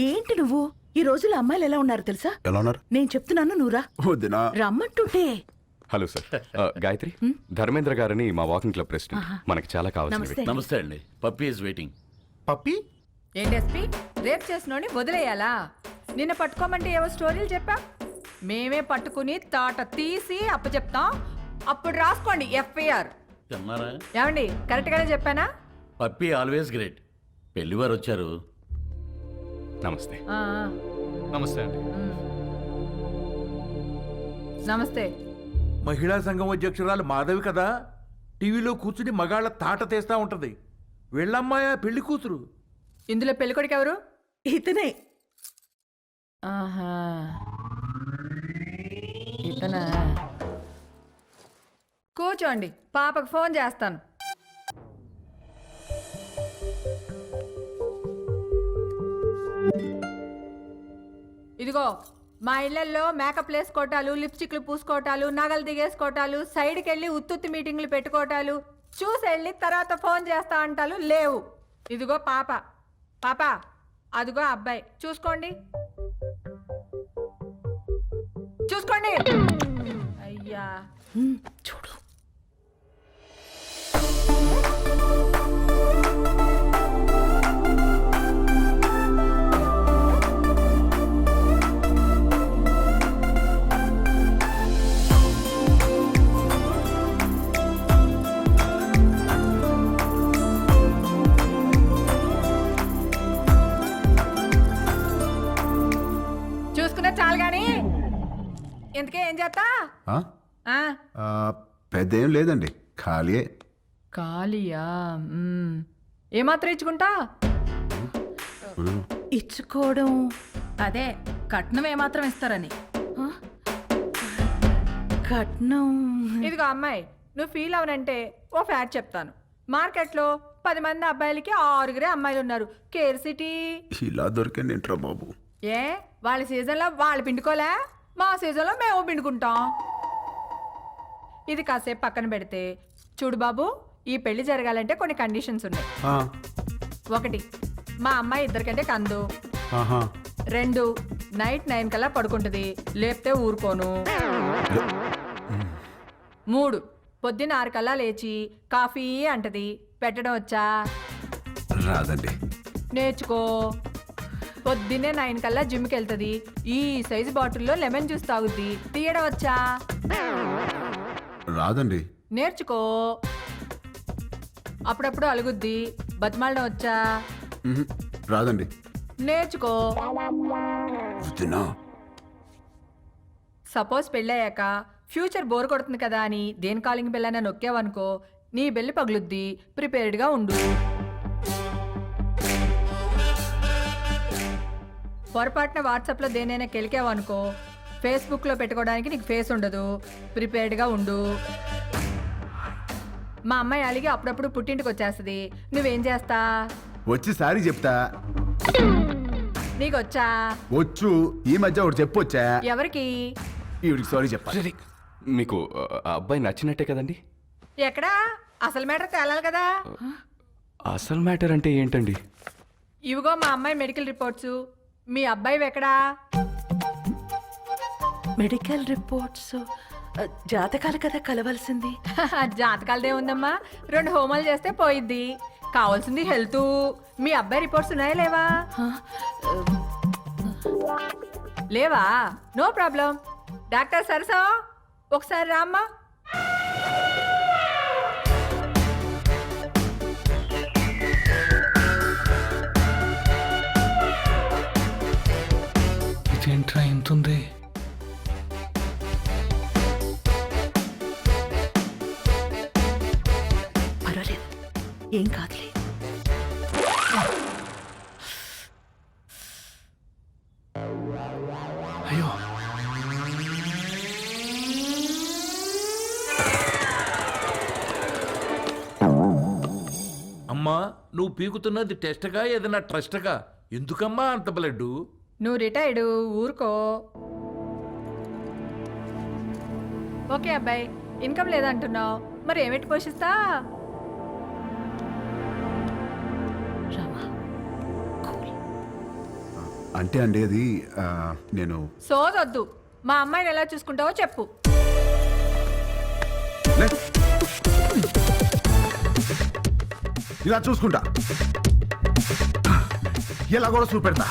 ఏంటి నువ్వు? ఈ రోజుల్లో అమ్మాయిలు ఎలా ఉన్నారు తెలుసా? ఎలా ఉన్నారు? నేను చెప్తున్నాను, నువ్వురా. వదినా రమ్మంటుంటే. హలో సార్, గాయత్రి, ధర్మేంద్ర గారని మా వాకింగ్ క్లబ్ ప్రెసిడెంట్. మనకి చాలా కావాల్సిన నమస్తే. నమస్తే అండి. Puppy is waiting. పప్పి ఏంటి ఎస్పీ, రేప్ చేసినోని వదిలేయాలా? నిన్న పట్టుకోమంటే ఏవో స్టోరీలు చెప్పా, మేమే పట్టుకుని తాట తీసి అప్పచెప్తాం. అప్పుడు రాసుకోండి ఎఫ్ఐఆర్. తిన్నారా? ఏమండి, కరెక్ట్ గానే చెప్పానా? Puppy always great. పెళ్లివారు వచ్చారు. నమస్తే. ఆ, నమస్తే అండి. నమస్తే. మహిళా సంఘం అధ్యక్షురాలు మాధవి కదా, టీవీలో కూర్చుని మగాళ్ళ తాట తీస్తా ఉంటది. వీళ్ళమ్మాయ పెళ్లి కూతురు. ఇందులో పెళ్ళికొడుకు ఎవరు? ఇతనే. ఆహా, ఇతనా? కూర్చోండి, పాపకు ఫోన్ చేస్తాను. ఇదిగో, మా ఇళ్లల్లో మేకప్ వేసుకోవటాలు, లిప్స్టిక్లు పూసుకోవటాలు, నగలు దిగేసుకోవటాలు, సైడ్కి వెళ్ళి ఉత్తుత్తి మీటింగ్లు పెట్టుకోవటాలు, చూసి వెళ్ళి తర్వాత ఫోన్ చేస్తా అంటాలు లేవు. ఇదిగో పాప, పాప అదిగో అబ్బాయి, చూసుకోండి చూసుకోండి. అయ్యా చూడు. చాలు గాని ఇంతకే ఏం చేస్తా ఆ? ఆ, ఆ, పెద్ద ఏం లేదండి ఖాళీయే. ఖాళీయా ఏమాత్రం ఇచ్చుకుంటా ఇచ్చుకోవడం అదే కట్నం ఏమాత్రం ఇస్తారని. కట్నం ఇదిగో అమ్మాయి, నువ్వు ఫీల్ అవనంటే ఓ ఫ్యాక్ట్ చెప్తాను. మార్కెట్లో 10 మంది అబ్బాయిలకి 6 అమ్మాయిలు ఉన్నారు. Care city. ఇలా దొరికండి ఏంట్రా బాబు. ఏ వాళ్ళ సీజన్లో వాళ్ళు పిండుకోలే, మా సీజన్లో మేము పిండుకుంటాం. ఇది కాసేపు పక్కన పెడితే చూడు బాబు, ఈ పెళ్లి జరగాలంటే కొన్ని కండిషన్స్ ఉన్నాయి. ఆ, 1, మా అమ్మాయి ఇద్దరికంటే కందు. ఆహా. 2, నైట్ 9 కల్లా పడుకుంటుంది, లేపితే ఊరుకోను. 3, పొద్దున్న 6 కల్లా లేచి కాఫీ అంటది, పెట్టడం వచ్చా? రాదండి. నేర్చుకో. పొద్దున్నే 9 కల్లా జిమ్కి వెళ్తుంది, ఈ సైజు బాటిల్లో లెమన్ జ్యూస్ తాగుద్ది, తీయడం వచ్చా? రాదండి. నేర్చుకో. అప్పుడప్పుడు అలుగుద్ది, బతిమాలడం వచ్చా? మ్మ్. రాదండి. నేర్చుకో. వద్దునా. సపోజ్ పెళ్ళయ్యాక ఫ్యూచర్ బోర్ కొడుతుంది కదా అని దేని కాలింగ్ బెల్ అయినా నొక్కావనుకో, నీ బెల్లి పగులుద్ది, ప్రిపేర్డ్గా ఉండు. పొరపాటున వాట్సాప్లో దేనైనా కెలికావనుకో, ఫేస్బుక్లో పెట్టుకోవడానికి నీకు ఫేస్ ఉండదు, ప్రిపేర్డ్గా ఉండు. మా అమ్మాయి అలిగి అప్పుడప్పుడు పుట్టింటికి వచ్చేస్తుంది, నువ్వేం చేస్తా? వచ్చి సారీ చెప్తా. నీకు వచ్చా? వచ్చు. ఈ మధ్య ఒకటి చెప్పొచ్చా? ఎవరికి? ఈవిడికి సారీ చెప్పాలి. మీకు ఆ అబ్బాయి నచ్చినట్టే కదండి? ఎక్కడా? అసలు మ్యాటర్ తేలాలి కదా. అసలు మ్యాటర్ అంటే ఏంటండి? ఇవిగో మా అమ్మాయి మెడికల్ రిపోర్ట్స్. మీ అబ్బాయి ఎక్కడా? మెడికల్ రిపోర్ట్స్ జాతకాలు కదా కలవాల్సింది. జాతకాలదే ఉందమ్మా, 2 హోమాలు చేస్తే పోయిద్ది. కావాల్సింది హెల్త్. మీ అబ్బాయి రిపోర్ట్స్ ఉన్నాయా లేవా? లేవా? No problem. డాక్టర్ సరసా ఒకసారి రామ్మా. ఇదేంట్రా ఇంతుంది? పర్వాలేదు, ఏం కాదులే. అయ్యో, అమ్మా నువ్వు పీకుతున్నది టెస్ట్గా ఏదైనా ట్రస్ట్గా? ఎందుకమ్మా అంత బ్లడ్? నువ్వు రిటైర్డ్, ఊరుకో. ఓకే అబ్బాయి, ఇన్కమ్ లేదంటున్నావు, మరి ఏమిటి పోషిస్తా? రామా, అంటే అండి అది నేను సోదొద్దు. మా అమ్మాయిని ఎలా చూసుకుంటావో చెప్పు. లే. ఇలా చూసుకుంటా, ఇలా కూడా చూపెడతా.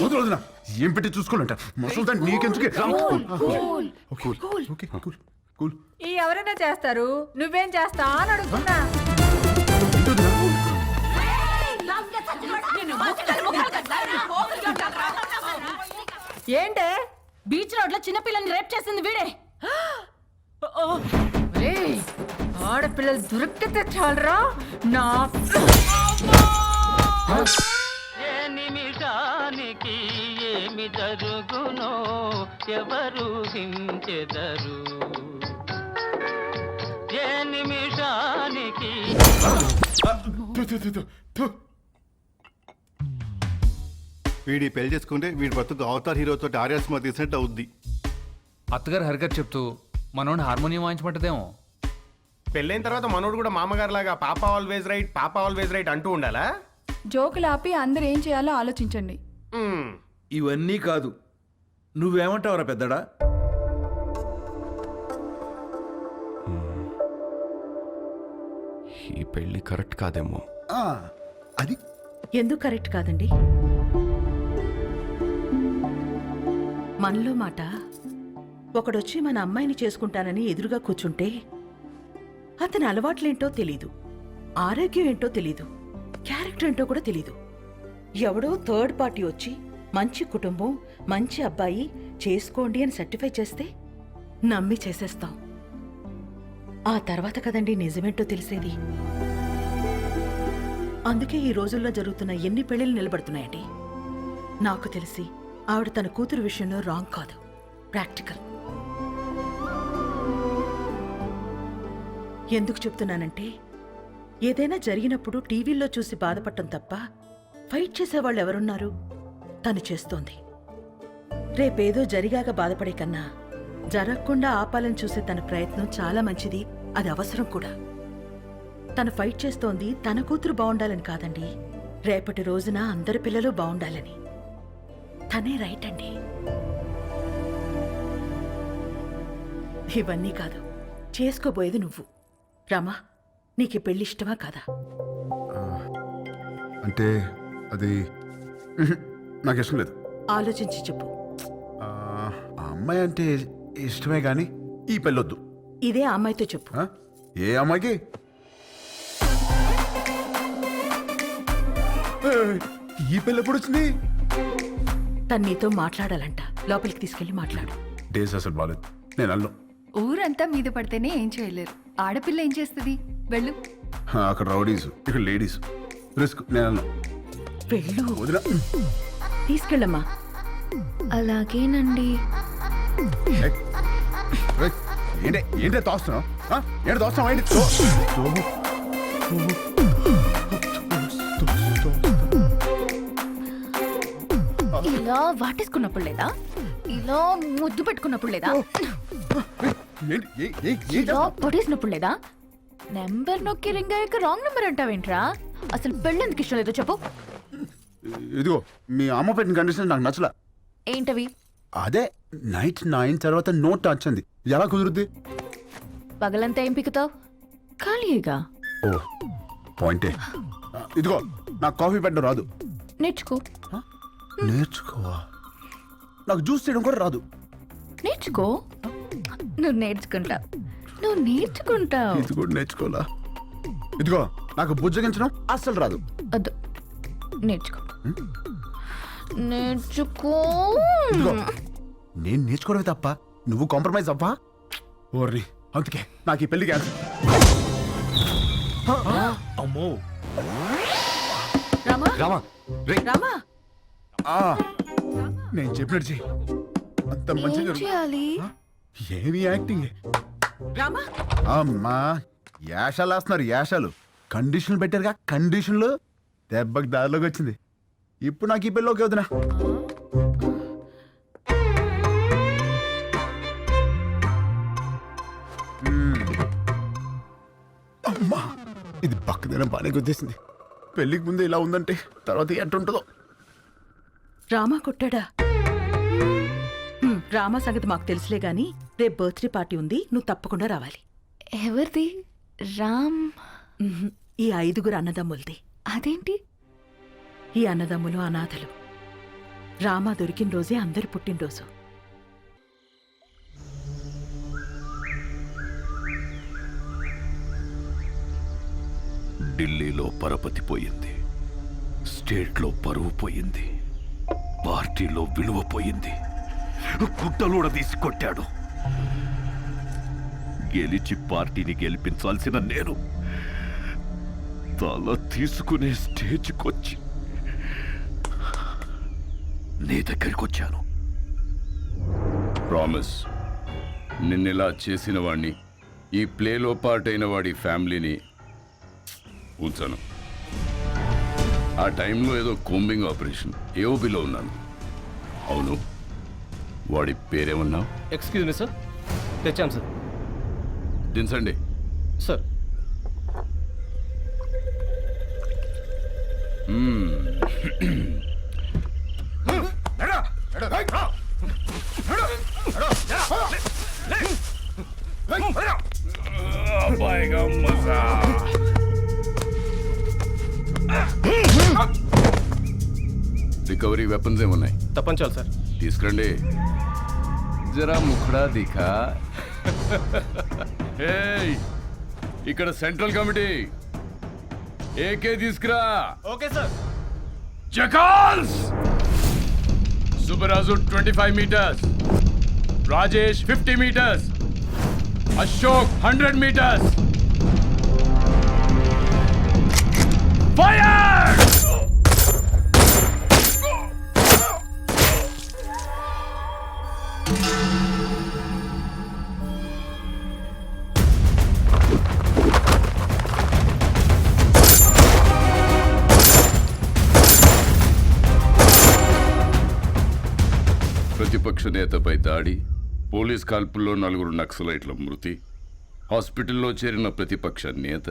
వదిలు, వదిలు. ఏం పెట్టి చూసుకోవాలంట మసులుతా నీకెందుకే. Okay, okay, cool, cool. ఈ ఎవరైనా చేస్తారు, నువ్వేం చేస్తా అని అడుగుతున్నా. ఏంటే? బీచ్ రోడ్ లో చిన్నపిల్లని రేప్ చేసింది వీడే. ఒరేయ్, ఆడపిల్లలు దొరికితే చాలరా నా. ఏ నిమిషానికి ఏమి జరుగునో ఎవరు హించెదరు. ఏ నిమిషానికి వీడి పెళ్లి చేసుకుంటే వీడి బతుకు అవతార్ హీరోతో ఆర్యా సినిమా తీసినట్టు అవుద్ది. అత్తగారు హరికత్ చెప్తూ మనోడిని హార్మోనియం వాయించమంటదేమో. పెళ్ళైన తర్వాత మనోడు కూడా మామగారు లాగా పాప ఆల్వేజ్ రైట్, పాప ఆల్వేజ్ రైట్ అంటూ ఉండాలా? జోకులు ఆపి అందరు ఏం చేయాలో ఆలోచించండి. ఇవన్నీ కాదు, నువ్వేమంటావురా పెద్దడా? ఈ పెళ్లి కరెక్ట్ కాదేమో. అది ఎందుకు కరెక్ట్ కాదండి? మనలో మాట, ఒకడొచ్చి మన అమ్మాయిని చేసుకుంటానని ఎదురుగా కూర్చుంటే అతని అలవాట్లేంటో తెలీదు, ఆరోగ్యం ఏంటో తెలీదు, క్యారెక్టర్ ఏంటో కూడా తెలీదు. ఎవడో థర్డ్ పార్టీ వచ్చి మంచి కుటుంబం మంచి అబ్బాయి చేసుకోండి అని సర్టిఫై చేస్తే నమ్మి చేసేస్తాం. ఆ తర్వాత కదండి నిజమేంటో తెలిసేది. అందుకే ఈ రోజుల్లో జరుగుతున్న ఎన్ని పెళ్లిళ్ళు నిలబడుతున్నాయండి. నాకు తెలిసి ఆవిడ తన కూతురు విషయంలో రాంగ్ కాదు, ప్రాక్టికల్. ఎందుకు చెప్తున్నానంటే ఏదైనా జరిగినప్పుడు టీవీల్లో చూసి బాధపడటం తప్ప ఫైట్ చేసేవాళ్ళు ఎవరున్నారు? తను చేస్తోంది. రేపేదో జరిగాక బాధపడే కన్నా జరగకుండా ఆపాలని చూసే తన ప్రయత్నం చాలా మంచిది, అది అవసరం కూడా. తను ఫైట్ చేస్తోంది తన కూతురు బాగుండాలని కాదండి, రేపటి రోజున అందరి పిల్లలు బాగుండాలని. తనే రైట్ అండి. ఇవన్నీ కాదు, చేసుకోబోయేది నువ్వు. రామా, నీకు పెళ్లి ఇష్టమా కాదా? అంటే అది నాకు ఇష్టం లేదు. ఆలోచించి చెప్పు. ఆ అమ్మాయి అంటే ఇష్టమే కానీ ఈ పెళ్ళొద్దు. ఇదే ఆ అమ్మాయితో చెప్పు. ఏ అమ్మాయికి? ఈ పెళ్ళి ఎప్పుడు వచ్చింది? తను నీతో మాట్లాడాలంట, లోపలికి తీసుకెళ్లి మాట్లాడు. డేస్ అసలు బాలేదు, నేను అల్లం. ఊరంతా మీద పడితేనే ఏం చేయలేరు, ఆడపిల్ల ఏం చేస్తుంది? వెళ్ళు. అక్కడ రౌడీస్, ఇక్కడ లేడీస్. రిస్క్, నేను అల్లం. వెళ్ళు. వదిలా. తీసుకెళ్ళమ్మా. అలాగేనండి. ఏంటే తోస్తున్నావు? ఏంటి తోస్తున్నావు? ఏంటి ఇలా వాటేసుకున్నప్పుడు లేదా? ఇలా ముద్దు పెట్టుకున్నప్పుడు లేదా? ఇలా పొడేసినప్పుడు లేదా? నెంబర్ నొక్కి రింగ్ అయ్యాక రాంగ్ నెంబర్ అంటావేంట్రా? అసలు పెళ్ళెందుకు ఇష్టం లేదో చెప్పు. ఇదిగో మీ అమ్మ పెట్టిన కండిషన్ నాకు నచ్చలా. ఏంటవి? అదే నైట్ 9 తర్వాత నో టచ్ అంది. ఎలా కుదురుద్ది? పగలంతా ఏం పిక్కుతావు? ఖాళీగా. ఓ పాయింటే. ఇదిగో నాకు కాఫీ పెట్టడం రాదు. నేర్చుకో. నేర్చుకోవా? నాకు జ్యూస్ చేయడం కూడా రాదు. నేర్చుకో. నువ్వు నేర్చుకుంటావు. ఇది కూడా నేర్చుకోవాలా? ఇదిగో నాకు బుజ్జగించడం అస్సలు రాదు. వద్దు, నేర్చుకో. నేర్చుకో. ఇదిగో నేను నేర్చుకోవడమే తప్ప నువ్వు కాంప్రమైజ్ అవ్వా? ఓర్ని, అందుకే నాకు ఈ పెళ్లి క్యాన్సిల్. అమ్మో. రామా, రామా, రే. రామా, నేను చెప్పినట్టు చెయ్యి. అంత మంచిగా ఏం చేయాలి? ఏమి యాక్టింగ్? రామా. అమ్మా యాషాలు వేస్తున్నారు, యాషాలు. కండిషన్లు పెట్టారుగా, కండిషన్లు. దెబ్బకి దారిలోకి వచ్చింది. ఇప్పుడు నాకు ఈ పెళ్ళి ఓకే వదినా. అమ్మా ఇది పక్కదైనా బాగానే గుర్తిస్తుంది. పెళ్ళికి ముందు ఇలా ఉందంటే తర్వాత ఎట్టుంటుందో. రామా కొట్టాడా? రామా సంగతి మాకు తెలుసులే గాని రేపు బర్త్డే పార్టీ ఉంది, నువ్వు తప్పకుండా రావాలి. ఎవరిది? రామ్? ఈ 5 అన్నదమ్ములది. అదేంటి? ఈ అన్నదమ్ములు అనాథలు. రామా దొరికిన రోజే అందరి పుట్టినరోజు. ఢిల్లీలో పరపతి పోయింది, స్టేట్లో పరువు పోయింది, పార్టీలో విలువ పోయింది. గుట్టలూడ తీసి కొట్టాడు. గెలిచి పార్టీని గెలిపించాల్సిన నేను తల తీసుకునే స్టేజ్కొచ్చి నీ దగ్గరికి వచ్చాను. ప్రామిస్, నిన్నెలా చేసిన వాడిని, ఈ ప్లేలో పార్ట్ అయిన వాడి ఫ్యామిలీని ఉంచాను. ఆ టైంలో ఏదో కోంబింగ్ ఆపరేషన్ ఏఓబిలో ఉన్నాను. అవును, వాడి పేరేమన్నావు? ఎక్స్క్యూజ్ మీ సార్, తెచ్చాం సార్. దించండి సార్. రికవరీ వెపన్స్ ఏమున్నాయి? తప్పంచాలి సార్. తీసుకురండి. జరా ముఖడా దిఖా. ఏయ్, ఇక్కడ సెంట్రల్ కమిటీ ఏకే తీసుకురా. Okay sir. జకాల్స్ Subbaraju 25 meters, Rajesh 50 meters, Ashok 100 meters. Fire! ప్రతిపక్ష నేతపై దాడి, పోలీస్ కాల్పుల్లో 4 నక్సలైట్ల మృతి, హాస్పిటల్లో చేరిన ప్రతిపక్ష నేత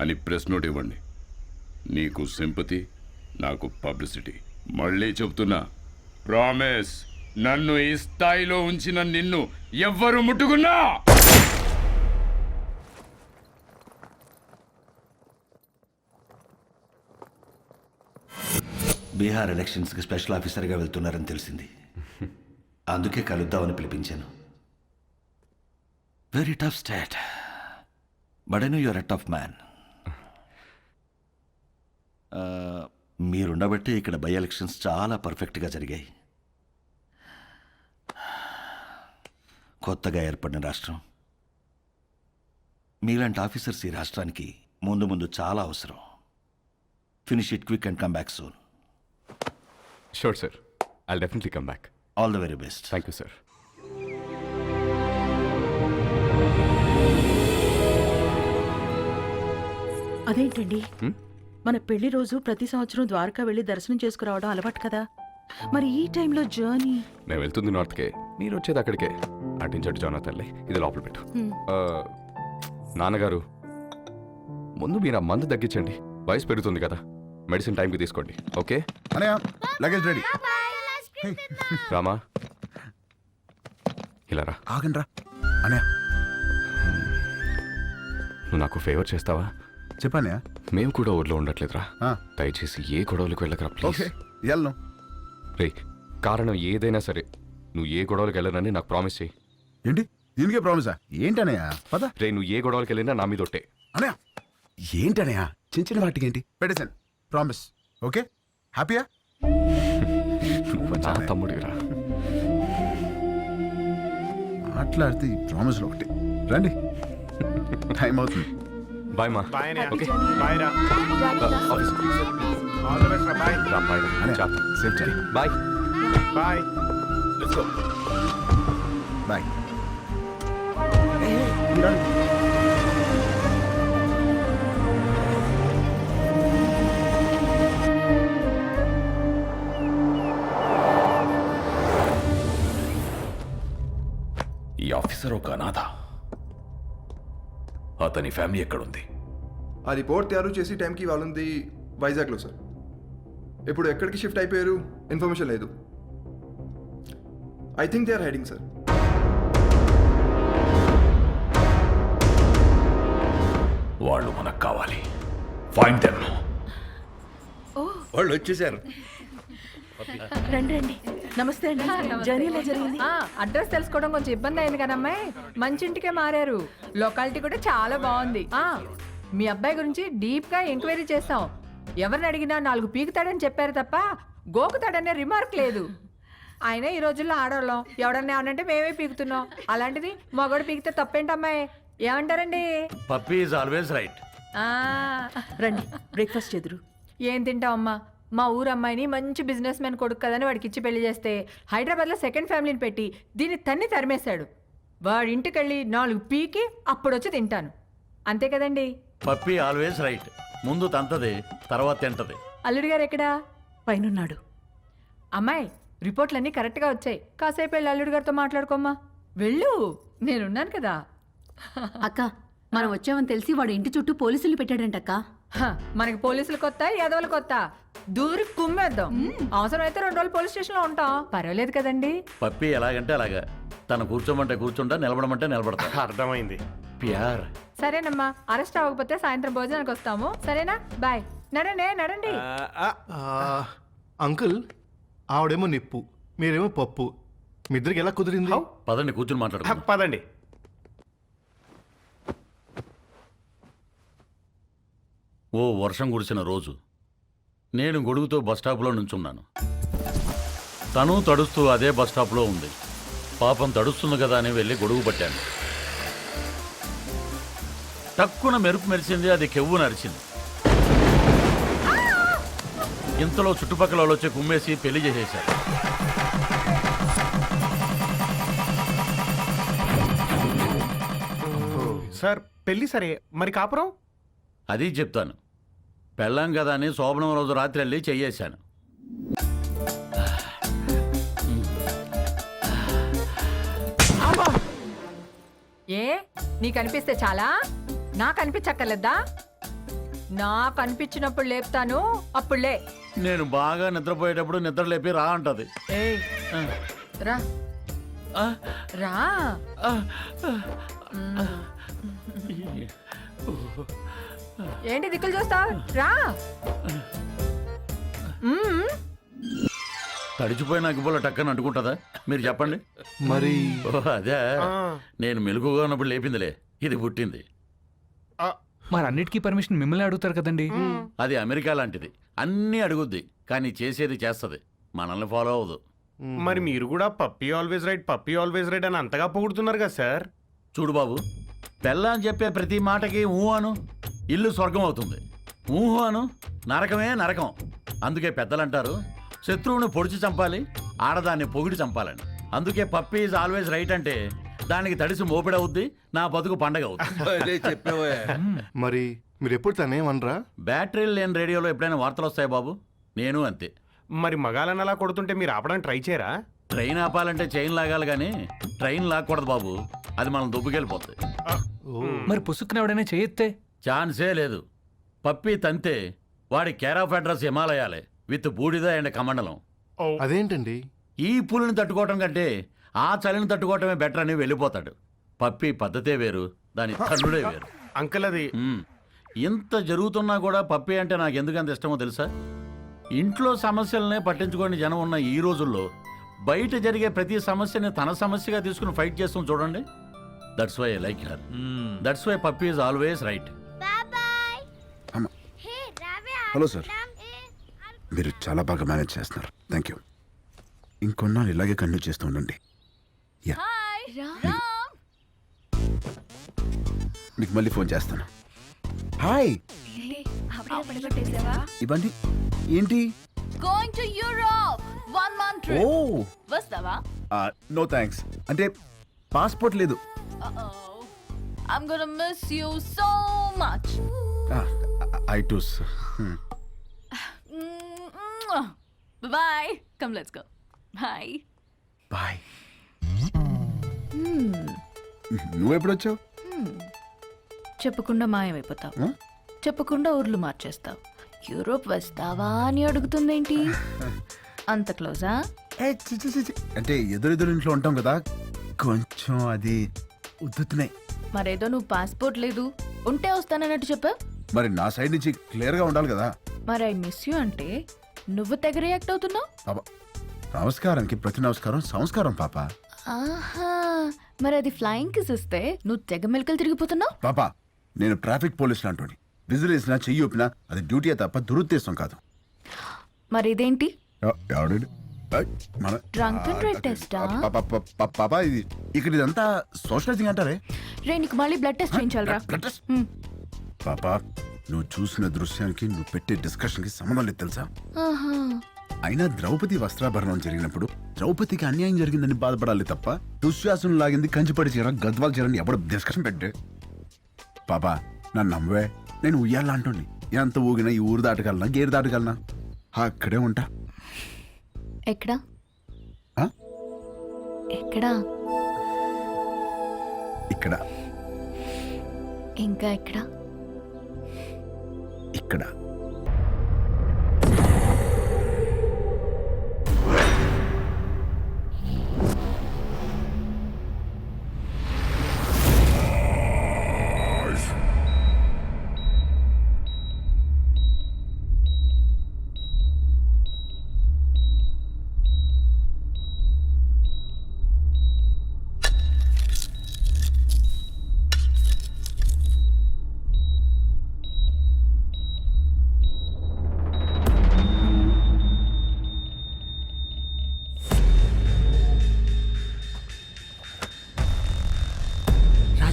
అని ప్రెస్ నోట్ ఇవ్వండి. నీకు సింపతి, నాకు పబ్లిసిటీ. మళ్ళీ చెప్తున్నా, ప్రామిస్, నన్ను ఈ స్థాయిలో ఉంచిన నిన్ను ఎవ్వరు ముట్టుకున్నా బీహార్ ఎలక్షన్స్కి స్పెషల్ ఆఫీసర్గా వెళ్తున్నారని తెలిసింది. అందుకే కలుద్దామని పిలిపించాను. Very tough state, but I know your a tough man. మీరుండబట్టి ఇక్కడ బై ఎలక్షన్స్ చాలా పర్ఫెక్ట్గా జరిగాయి. కొత్తగా ఏర్పడిన రాష్ట్రం, మీలాంటి ఆఫీసర్స్ ఈ రాష్ట్రానికి ముందు ముందు చాలా అవసరం. Finish it quick and come back soon. Sure sir, I'll definitely come back. All the very best. Thank you sir. అదేంటండి, మన పెళ్లి రోజు ప్రతి సంవత్సరం ద్వారకా వెళ్ళి దర్శనం చేసుకురావడం అలవాటు కదా, మరి ఈ టైంలో జర్నీ? నేను వెళ్తుంది నార్త్కే, మీరు వచ్చేది అక్కడికే. అటించట్టు జానా తల్లి, ఇది లోపల పెట్టు. నాన్నగారు, ముందు మీరు ఆ మందు తగ్గించండి, వయసు పెరుగుతుంది కదా. మెడిసిన్ టైంకి తీసుకోండి, okay? Anaya luggage ready. Rama, ఇలా రా. ఆగండి రా అనయా. నువ్వు నాకు ఫేవర్ చేస్తావా? చెప్పానయా. మేము కూడా ఊర్లో ఉండట్లేదురా, దయచేసి ఏ గొడవలకు వెళ్ళకరా ప్లీజ్. ఓకే వెళ్ళను. రే, కారణం ఏదైనా సరే నువ్వు ఏ గొడవలకు వెళ్ళనని నాకు ప్రామిస్ చేయి. ఏంటి దీనికే ప్రామిసా? ఏంటనయా పద. రే, నువ్వు ఏ గొడవలకు వెళ్ళినా నా మీద ఒట్టే. అనయా ఏంటనయా, చిన్న చిన్న వాటికి ఏంటి పెట్టేశాను. Promise, okay? హ్యాపీయా? నువ్వు నా తమ్ముడిరా. మాట్లాడితే ఈ ప్రామిస్లో ఒకటి. రండి, టైం అవుతుంది. బాయ్ మా. బాయ్ ఓకే, బాయ్ రా. ఆఫీస్. ఆల్ ది బెస్ట్ రా. బాయ్ రా, బాయ్ రా. అనయా చాలు. సేఫ్ చేయి. Bye. Bye. Let's go. Bye. ఈ ఆఫీసర్ ఒక అనాథ. అతని ఫ్యామిలీ ఎక్కడుంది? ఆ రిపోర్ట్ తయారు చేసి టైంకి వాళ్ళుంది వైజాగ్లో సార్. ఇప్పుడు ఎక్కడికి షిఫ్ట్ అయిపోయారు ఇన్ఫర్మేషన్ లేదు. I think they are hiding sir. వాళ్ళు మనకు కావాలి. Find them. వాళ్ళు వచ్చేసారు. రండి రండి. నమస్తే అండి. జర్నీ ఎలా జరిగింది? అడ్రస్ తెలుసుకోవడం కొంచెం ఇబ్బంది అయింది కదా అమ్మాయి. మంచి ఇంటికే మారారు. లొకాలిటీ కూడా చాలా బాగుంది. మీ అబ్బాయి గురించి డీప్ గా ఎంక్వైరీ చేస్తాం. ఎవరిని అడిగినా 4 పీకుతాడని చెప్పారు తప్ప గోకుతాడనే రిమార్క్ లేదు. ఆయన ఈ రోజుల్లో ఆడవాళ్ళం, ఎవడన్నా ఏమనంటే మేమే పీకుతున్నాం. అలాంటిది మగోడు పీకితే తప్పేంటమ్మాయి? ఏమంటారండి? Puppy is always right. రండి, బ్రేక్ఫాస్ట్ చెదురు. ఏం తింటావమ్మా? మా ఊరు అమ్మాయిని మంచి బిజినెస్ మ్యాన్ కొడుకు కదని వాడికి ఇచ్చి పెళ్లి చేస్తే హైదరాబాద్లో సెకండ్ ఫ్యామిలీని పెట్టి దీన్ని తన్ని తరిమేశాడు. వాడి ఇంటికి వెళ్ళి 4 పీకి అప్పుడొచ్చి తింటాను. అంతే కదండి? Puppy always right. ముందు తంతది, తర్వాత తింటది. అల్లుడి గారు ఎక్కడా? పైనున్నాడు. అమ్మాయి, రిపోర్ట్లన్నీ కరెక్ట్గా వచ్చాయి. కాసేపు వెళ్ళి అల్లుడి గారితో మాట్లాడుకోమ్మా. వెళ్ళు, నేనున్నాను కదా. అక్క, మనం వచ్చామని తెలిసి వాడు ఇంటి చుట్టూ పోలీసులు పెట్టాడంటక్క. మనకి పోలీసులు కొత్త, యాదవులు కొత్త. దూరి కుమ్మేద్దాం. అవసరమైతే 2 రోజులు పోలీస్ స్టేషన్లో ఉంటాం. పర్వాలేదు కదండి? పప్పీ ఎలాగంటే అలాగా. తను కూర్చోమంటే కూర్చుంటా, నిలబడమంటే నిలబడతా. అర్థమైంది. ప్యార్. సరేనమ్మా, అరెస్ట్ అవ్వకపోతే సాయంత్రం భోజనానికి వస్తాము. సరేనా? బాయ్. నడండి. అంకుల్, ఆవిడేమో నిప్పు, మీరేమో పప్పు. మీ ఇద్దరికి ఎలా కుదిరింది? పదండి, కూర్చుని మాట్లాడుకుందాం. పదండి. ఓ వర్షం కురిసిన రోజు నేను గొడుగుతో బస్ స్టాప్లో నుంచున్నాను. తను తడుస్తూ అదే బస్ స్టాప్లో ఉంది. పాపం తడుస్తుంది కదా అని వెళ్ళి గొడుగు పట్టాను. తక్కువ మెరుపు మెరిసింది, అది కెవ్వు నరిచింది. ఇంతలో చుట్టుపక్కల వాళ్ళు వచ్చి కుమ్మేసి పెళ్లి చేసేశారు. సార్ పెళ్లి సరే, మరి కాపురం? అది చెప్తాను. పెళ్ళాం కదా అని శోభనం రోజు రాత్రి వెళ్ళి చెయ్యేశాను. ఏ నీకు అనిపిస్తే చాలా, నాకు అనిపించక్కర్లేదా? నాకు అనిపించినప్పుడు లేపుతాను, అప్పుడులే. నేను బాగా నిద్రపోయేటప్పుడు నిద్ర లేపి రా అంటది. ఏయ్ రా రా. ఏంటి దిక్కులు చూస్తావు? రా. తడిచిపోయిన అగ్గిపుల్ల టక్కని అంటుకుంటుందా? మీరు చెప్పండి. మరి అదే నేను మెలుగుగా ఉన్నప్పుడు లేపిందిలే, ఇది పుట్టింది. మరి అన్నిటికీ పర్మిషన్ మిమ్మల్ని అడుగుతారు కదండి. అది అమెరికా లాంటిది, అన్నీ అడుగుద్ది కానీ చేసేది చేస్తుంది, మనల్ని ఫాలో అవ్వదు. మరి మీరు కూడా puppy always right, puppy always right అని అంతగా పొగుడుతున్నారు కదా సార్. చూడు బాబు, పెళ్ళాన్ని చెప్పే ప్రతి మాటకి ఊహు అను, ఇల్లు స్వర్గం అవుతుంది. ఊహు అను, నరకమే నరకం. అందుకే పెద్దలంటారు శత్రువుని పొడిచి చంపాలి, ఆడదాన్ని పొగిడి చంపాలని. అందుకే పప్పీ ఈజ్ ఆల్వేస్ రైట్ అంటే దానికి తడిసి మోపిడవుద్ది, నా బతుకు పండగ అవుతుంది. మరి మీరు ఎప్పుడు తనేమనరా? బ్యాటరీలు లేని రేడియోలో ఎప్పుడైనా వార్తలు వస్తాయి బాబు, నేను అంతే. మరి మగాలని అలా కొడుతుంటే మీరు ఆపడానికి ట్రై చేయరా? ట్రైన్ ఆపాలంటే చైన్ లాగాలి కానీ ట్రైన్ లాక్కూడదు బాబు, అది మనం దుబ్బుకెళ్ళిపోతుంది. మరి పుసుక్కున ఎవడైనా చేయొత్తే? ఛాన్సే లేదు. పప్పి తంతే వాడి కేర్ ఆఫ్ అడ్రస్ హిమాలయాలే, విత్ బూడిద అండ్ కమండలం. అదేంటండి? ఈ పులిని తట్టుకోవటం కంటే ఆ చలిని తట్టుకోవటమే బెటర్ అని వెళ్ళిపోతాడు. పప్పి పద్ధతే వేరు, దాని తన్నుడే వేరు. అంకుల్ అది ఇంత జరుగుతున్నా కూడా పప్పి అంటే నాకు ఎందుకంత ఇష్టమో తెలుసా? ఇంట్లో సమస్యలనే పట్టించుకోని జనం ఉన్న ఈ రోజుల్లో బయట జరిగే ప్రతి సమస్యని తన సమస్యగా తీసుకుని ఫైట్ చేస్తాం చూడండి. That's why I like her. That's why puppy is always right. Hello sir, మీరు చాలా బాగా మేనేజ్ చేస్తున్నారు. Thank you. ఇంకొన్నాళ్ళు ఇలాగే కంటిన్యూ చేస్తూ ఉండండి. యా, మీకు మళ్ళీ ఫోన్ చేస్తాను. హాయ్, ఇవ్వండి. ఏంటి? Going to Europe 1 month trip. ఓ, వస్తావా? No thanks. అంటే పాస్పోర్ట్ లేదు. I'm gonna miss you so much. I too. Bye. Come, let's go. Bye. Bye. నువ్వెప్పుడు వచ్చావు? చెప్పకుండా మాయమైపోతావు, చెప్పకుండా ఊర్లు మార్చేస్తావు. యూరోప్ వస్తావా అని అడుగుతుందేంటి? అంత క్లోజా? అంటే ఎదురెదురు ఇంట్లో ఉంటాం కదా, కొంచెం అది ఉద్దుతున్నాయి. మరేదో నువ్వు పాస్పోర్ట్ లేదు, ఉంటే వస్తానన్నట్టు చెప్పా. మరి నా సైడ్ నుంచి క్లియర్గా ఉండాలి కదా. మరి ఐ మిస్ యూ అంటే నువ్వు తెగ రియాక్ట్ అవుతున్నావు. పాప, నమస్కారానికి ప్రతి నమస్కారం సంస్కారం పాప. ఆహా, మరి అది ఫ్లయింగ్ కిస్ ఇస్తే నువ్వు తెగ మెలకలు తిరిగిపోతున్నావు. పాప, నేను ట్రాఫిక్ పోలీస్ లాంటి విజిల్ వేసినా చెయ్యి ఊపినా అది డ్యూటీ తప్ప దురుద్దేశం కాదు. మరి ఇదేంటి? డ్రంక్ అండ్ డ్రైవ్ టెస్టా? పాప, ఇది ఇక్కడ ఇదంతా సోషలైజింగ్ అంటారే. రే, నీకు మళ్ళీ బ్లడ్ టెస్ట్ చేయించాలరా? పాప, నువ్వు చూసిన దృశ్యానికి నువ్వు పెట్టే డిస్కషన్ కి సంబంధం లేదు తెలుసా? అయినా ద్రౌపది వస్త్రాభరణం జరిగినప్పుడు ద్రౌపదికి అన్యాయం జరిగిందని బాధపడాలి తప్ప దుశ్శాసనం లాగింది కంచిపడి చీర గద్వాల చీరని ఎవడు డిస్కషన్ పెట్టే. పాపా, నన్ను నమ్మవే, నేను ఉయ్యాలా అంటుంది. ఎంత ఊగినా ఈ ఊరు దాటగలనా, గేరు దాటగలనా? అక్కడే ఉంటా. ఎక్కడా? ఎక్కడా? ఇక్కడ. ఇంకా ఎక్కడా? ఇక్కడ.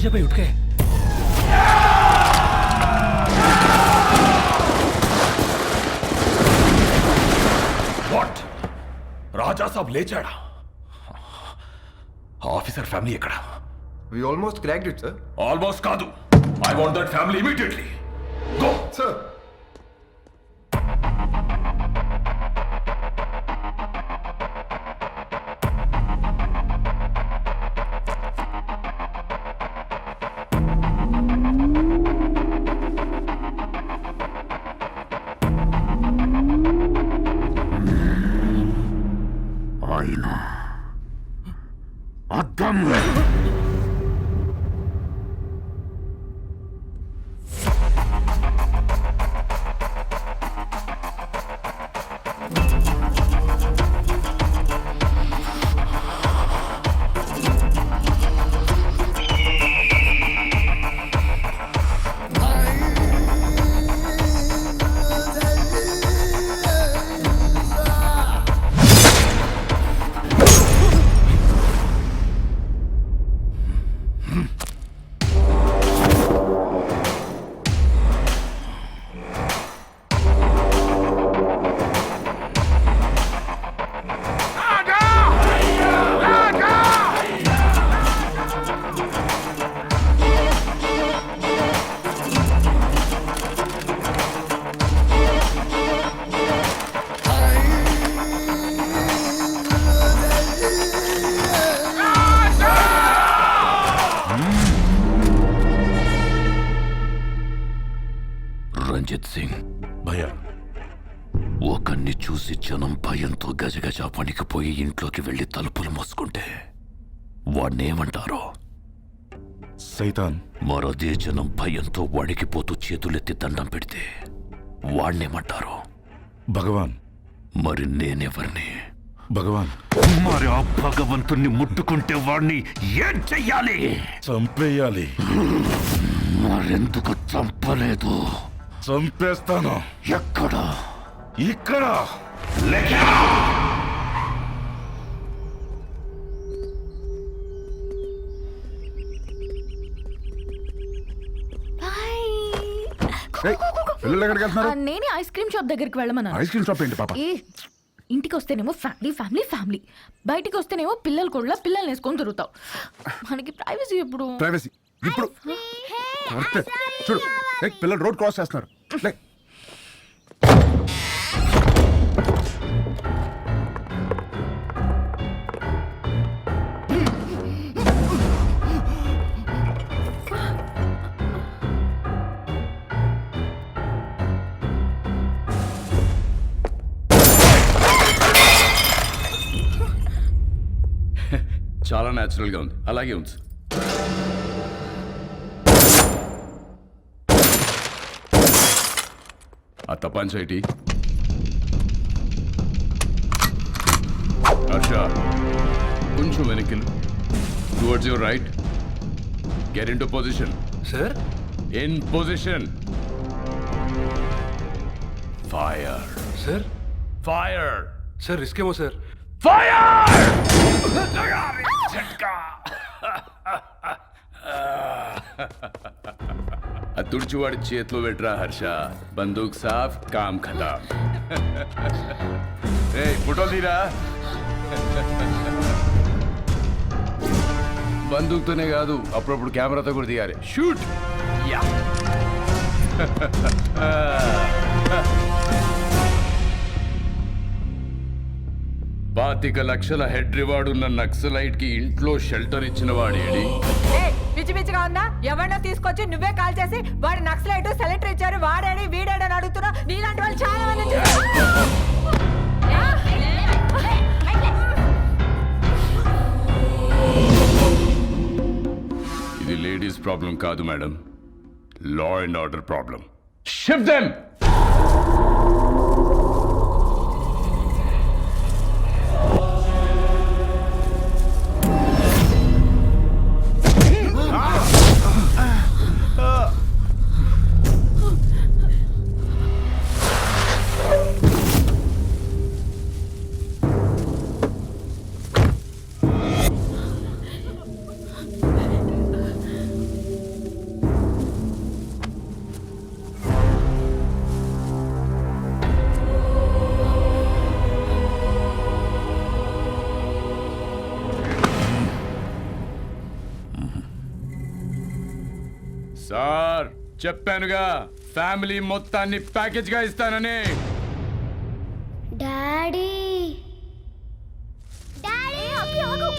जा भाई, उठ गए। What? రాజా సాబ్ లేచాడా? ఆఫీసర్ ఫ్యామిలీ ఎక్కడ? We almost cracked it sir. Almost కాదు. I want that family immediately. Go sir. ఆయన అద్దం రంజిత్ సింగ్ భయ్యా, ఒకరిని చూసి జనం భయంతో గజగజ వణికిపోయి ఇంట్లోకి వెళ్లి తలుపులు మూసుకుంటే వాణ్ణేమంటారో? సైతాన్. మరదే జనం భయంతో వణికిపోతూ చేతులెత్తి దండం పెడితే వాణ్ణేమంటారో? భగవాన్. మరి నేనెవరిని? భగవాన్. మరి ఆ భగవంతుణ్ణి ముట్టుకుంటే వాణ్ణి ఏం చెయ్యాలి? చంపేయాలి. మరెందుకు చంపలేదు? చంపేస్తాను. ఎక్కడ? ఇక్కడ. పిల్లలు ఎక్కడికి వెళ్తున్నారు? నేనే ఐస్ క్రీమ్ షాప్ దగ్గరికి వెళ్ళమన్నాను. ఐస్ క్రీమ్ షాప్ ఏంటి పాప? ఏ ఇంటికి వస్తేనేమో ఫ్యామిలీ ఫ్యామిలీ ఫ్యామిలీ, బయటికి వస్తేనేమో పిల్లలు కూడా పిల్లల్ని వేసుకొని తిరుగుతావు. మనకి ప్రైవసీ ఎప్పుడు? ప్రైవసీ ఇప్పుడు కరెక్టే. చూడు, పిల్లలు రోడ్ క్రాస్ చేస్తున్నారు. లే. చాలా న్యాచురల్గా ఉంది, అలాగే ఉంది. ఆ తపాంచైటి హర్ష, కొంచెం వెనక్కిలు. Towards your right. Get in to position. Sir, in position. Fire. Sir. Fire. Sir, risk ఏమో సార్. ఫైర్. ఆ తుడిచివాడి చేతిలో పెట్టరా హర్ష. బందూక్ సాఫ్, కామ్ ఖతాం. ఫోటో తీరా. బందూక్తోనే కాదు, అప్పుడప్పుడు కెమెరాతో కూడా తీయాలి. షూట్. యా. 25 లక్షల హెడ్ రివార్డ్ ఉన్న నక్సలైట్ కి ఇంట్లో షెల్టర్ ఇచ్చిన వాడేడి? పిచ్చి పిచ్చిగా ఉందా? ఎవరినో తీసుకొచ్చి నువ్వే కాల్ చేసి వాడు నక్సలైట్ సెలెక్టర్ ఇచ్చారు, వాడేడి వీడేడని అడుగుతున్నా. నీలాంటి వాళ్ళు చాలా మంది. ఇది లేడీస్ ప్రాబ్లం కాదు madam, law and order problem. Shift them. Sir చెప్పానుగా ఫ్యామిలీ మొత్తాన్ని ప్యాకేజ్ గా ఇస్తానని. డాడీ డాడీ ఆగు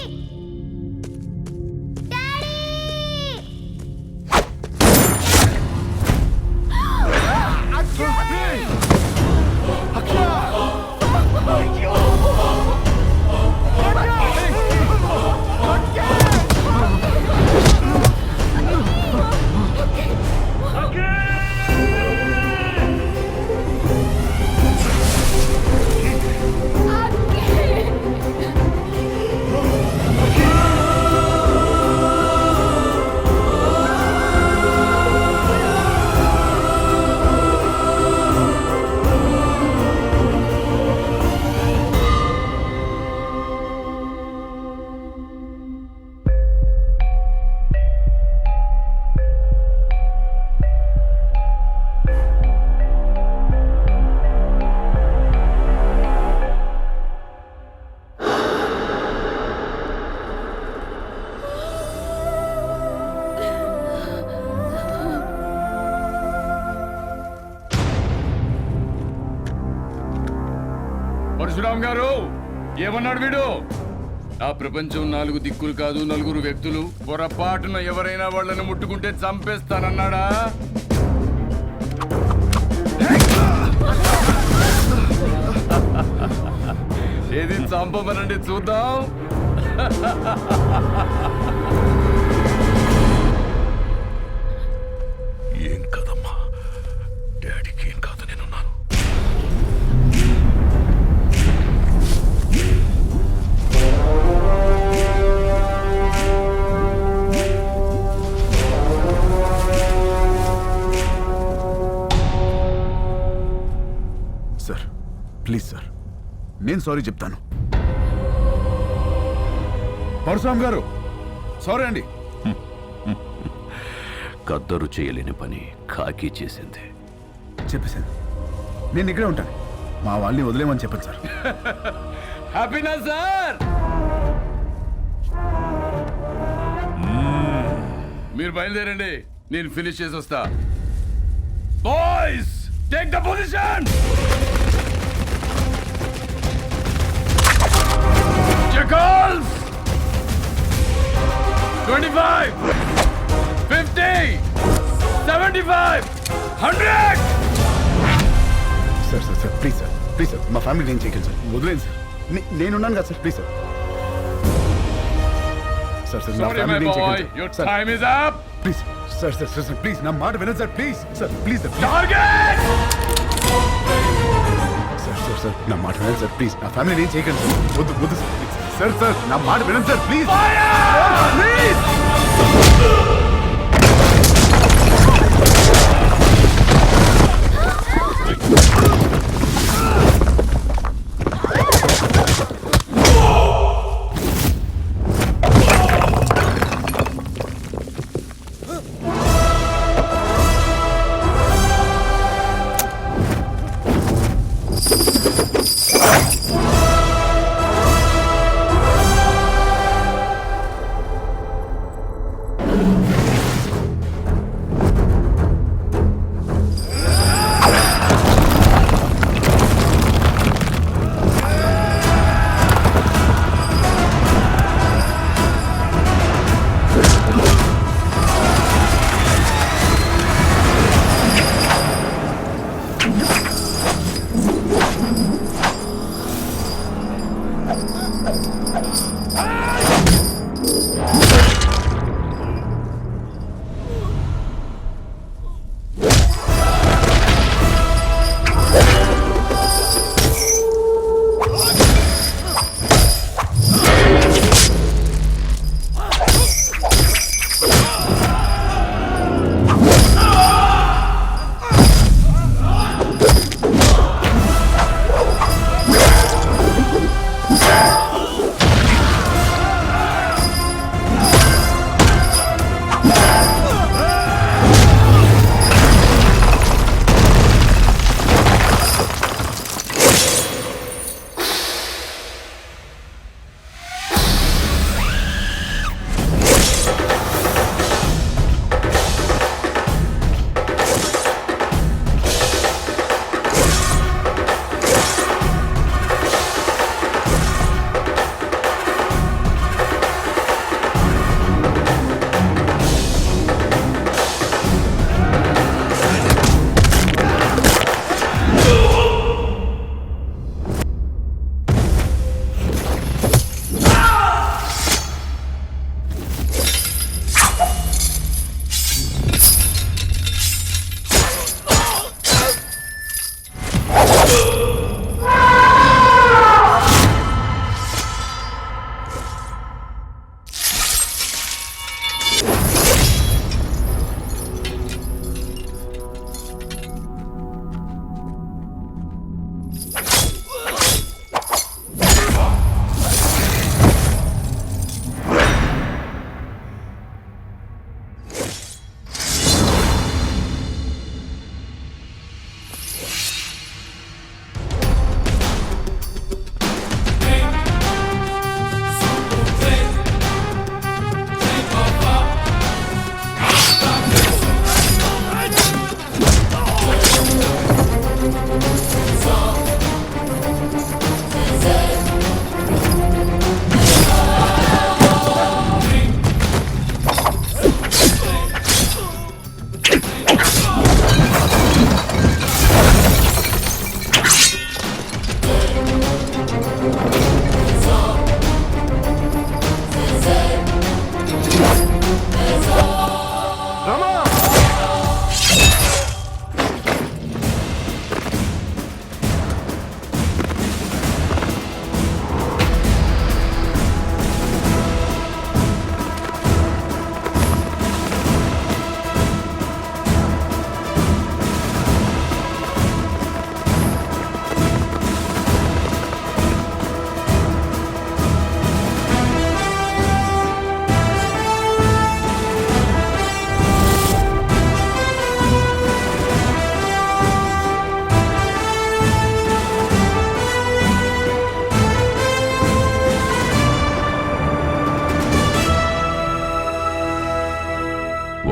డాడీ పరశురామ్ గారు ఏమన్నాడు వీడు? ఆ ప్రపంచం 4 దిక్కులు కాదు 4 వ్యక్తులు, పొరపాటున ఎవరైనా వాళ్ళని ముట్టుకుంటే చంపేస్తానన్నాడా? ఏది చంపమనండి చూద్దాం. ఏం కాదమ్మా, డాడీకి ఏం కాదు, నేనున్నాను. సార్ ప్లీజ్ సార్, నేను సారీ చెప్తాను. పరశురామ్ గారు సారీ అండి. కద్దరు చేయలేని పని కాకి చేసింది. చెప్పేశాను, నేను ఇక్కడే ఉంటాను. మా వాళ్ళని వదిలేమని చెప్పండి సార్. హ్యాపీనా సార్? మీరు బయలుదేరండి, నేను ఫినిష్ చేసి వస్తా. Boys take the position. Jackals! 25, 50, 75, 100! Sir sir sir please sir, please sir, మా ఫ్యామిలీ నేను చేయగలను సార్, వదిలేను సార్. నేనున్నాను కదా sir, please sir. Sir sir నా Sorry, my ఫ్యామిలీ నేను boy, చేయగలను your sir. time is up. Please sir sir sir sir please నా మాట వినండి sir, please sir, please sir. Target! Sir sir sir నా మాట వినండి సార్, ప్లీజ్ నా ఫ్యామిలీ నేను చేయగలను సార్. వద్దు వద్దు సార్, సార్ సార్ నా మాట వినండి సార్, ప్లీజ్ ప్లీజ్.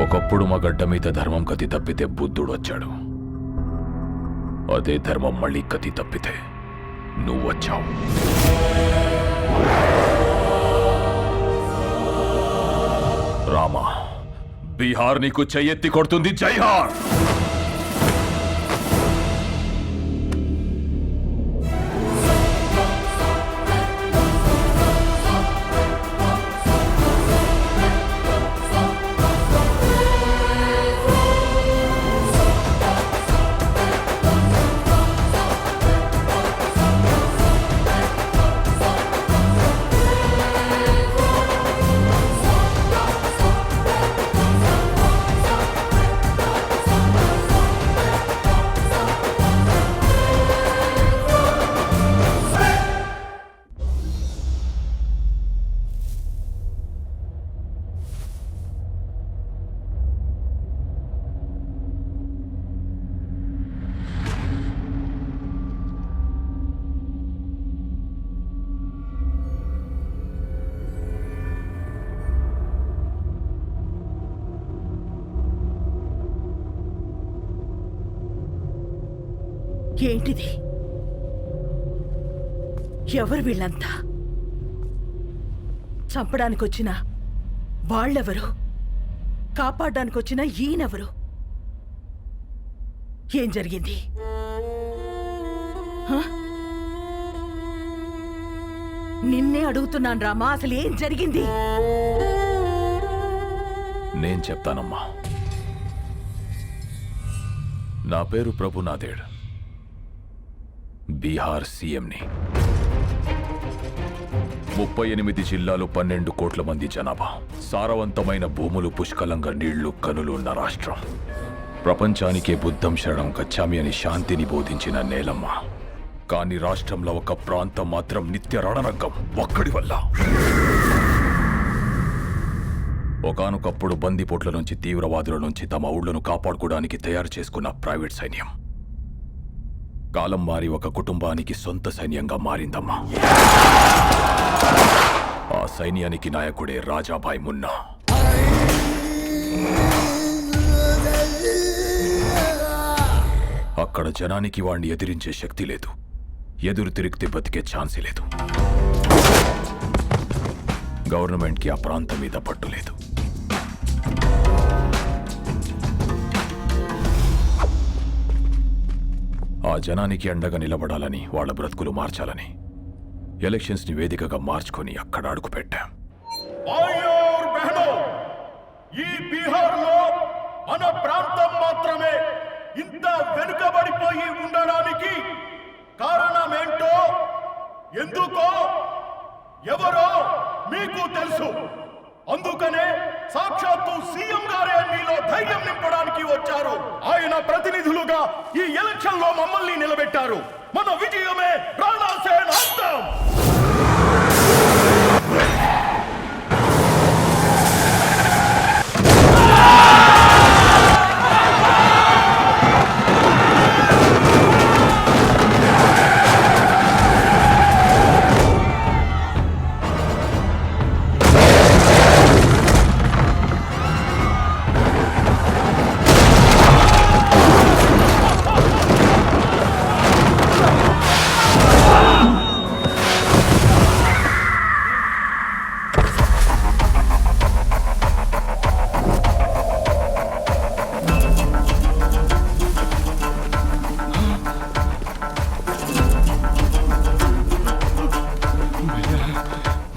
ఒకప్పుడు మా గడ్డ మీద ధర్మం కతి తప్పితే బుద్ధుడు వచ్చాడు. అదే ధర్మం మళ్ళీ కతి తప్పితే నువ్వు వచ్చావు. రామా, బీహార్ నీకు చెయ్యెత్తి కొడుతుంది. జైహార్. ఏంటిది? ఎవరు వీళ్ళంతా? చంపడానికొచ్చిన వాళ్ళెవరు? కాపాడడానికొచ్చిన ఈయనెవరు? ఏం జరిగింది? నిన్నే అడుగుతున్నాను రామా, అసలు ఏం జరిగింది? నేను చెప్తానమ్మా. నా పేరు ప్రభునాథేడ్, బీహార్ సీఎంని. 38 జిల్లాలు, 12 కోట్ల మంది జనాభా, సారవంతమైన భూములు, పుష్కలంగా నీళ్లు, కనులు ఉన్న రాష్ట్రం. ప్రపంచానికే బుద్ధం శరణం గచ్చామి అని శాంతిని బోధించిన నేలమ్మ. కానీ రాష్ట్రంలో ఒక ప్రాంతం మాత్రం నిత్య రణరంగం ఒక్కడి వల్ల. ఒకానొకప్పుడు బందిపోట్ల నుంచి, తీవ్రవాదుల నుంచి తమ ఊళ్లను కాపాడుకోవడానికి తయారు చేసుకున్న ప్రైవేట్ సైన్యం కాలం మారి ఒక కుటుంబానికి సొంత సైన్యంగా మారిందమ్మా. ఆ సైన్యానికి నాయకుడే రాజాభాయ్ మున్నా. అక్కడ జనానికి వాణ్ణి ఎదిరించే శక్తి లేదు. ఎదురు తిరిగితే బతికే ఛాన్సే లేదు. గవర్నమెంట్కి ఆ ప్రాంతం మీద పట్టు లేదు. ఆ జనానికి అండగా నిలబడాలని, వాళ్ళ బ్రతుకులు మార్చాలని ఎలక్షన్స్ ని వేదికగా మార్చుకొని అక్కడ అడుగు పెట్టాం. ఈ బీహార్లో మన ప్రాంతం మాత్రమే ఇంత వెనుకబడిపోయి ఉండడానికి కారణమేంటో, ఎందుకో, ఎవరో మీకు తెలుసు. అందుకనే సాక్షాత్తు సీఎం గారే మీలో ధైర్యం నింపడానికి వచ్చారు. ఆయన ప్రతినిధులుగా ఈ ఎలక్షన్ లో మమ్మల్ని నిలబెట్టారు. మన విజయమే రాణాసేన అంతం.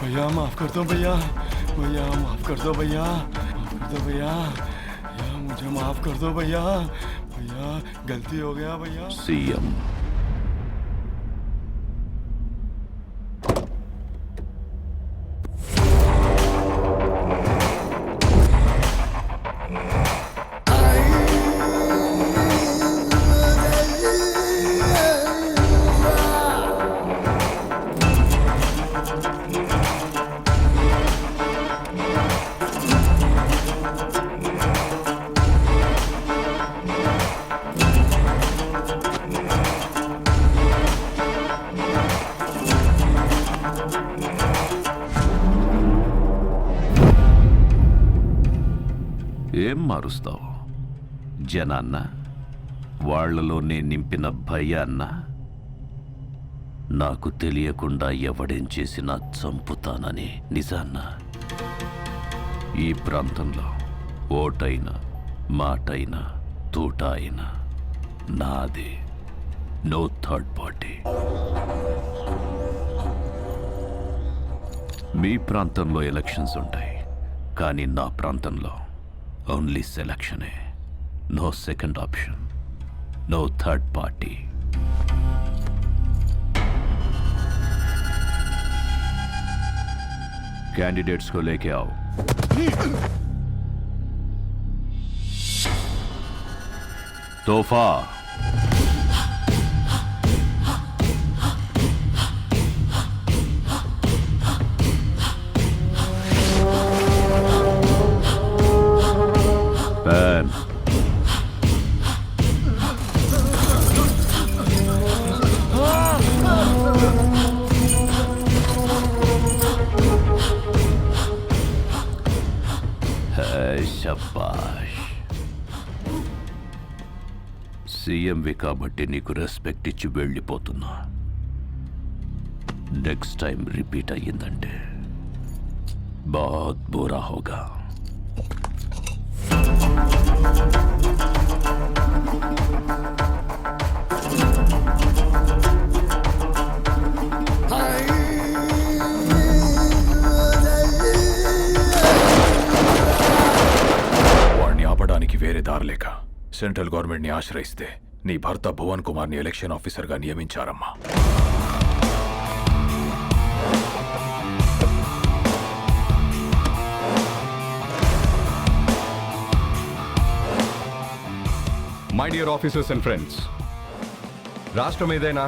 भैया माफ कर दो भैया, भैया माफ कर दो भैया, माफ कर दो भैया, भैया मुझे माफ कर दो भैया, भैया गलती हो गया भैया. సీఎం ఏం మారుస్తావు? జనాన్న, వాళ్లలోనే నింపిన భయాన్న? నాకు తెలియకుండా ఎవడేం చేసినా చంపుతానని నిజాన్న? ఈ ప్రాంతంలో ఓటైనా మాటైనా తూట అయినా నాదే. No third party. మీ ప్రాంతంలో ఎలక్షన్స్ ఉంటాయి, కానీ నా ప్రాంతంలో ఓన్లీ సెలక్షనే. No second option, no third party. Candidates को लेके आओ. तोहफा पैन శబాష్. సీఎంవి కాబట్టి నీకు రెస్పెక్ట్ ఇచ్చి వెళ్ళిపోతున్నా. నెక్స్ట్ టైం రిపీట్ అయ్యిందంటే बहुत बुरा होगा. వాడిని ఆపడానికి వేరే దారి లేక సెంట్రల్ గవర్నమెంట్ ని ఆశ్రయిస్తే నీ భర్త భువన్ కుమార్ ని ఎలక్షన్ ఆఫీసర్ గా నియమించారమ్మా. My dear officers and friends, రాష్ట్రం ఏదైనా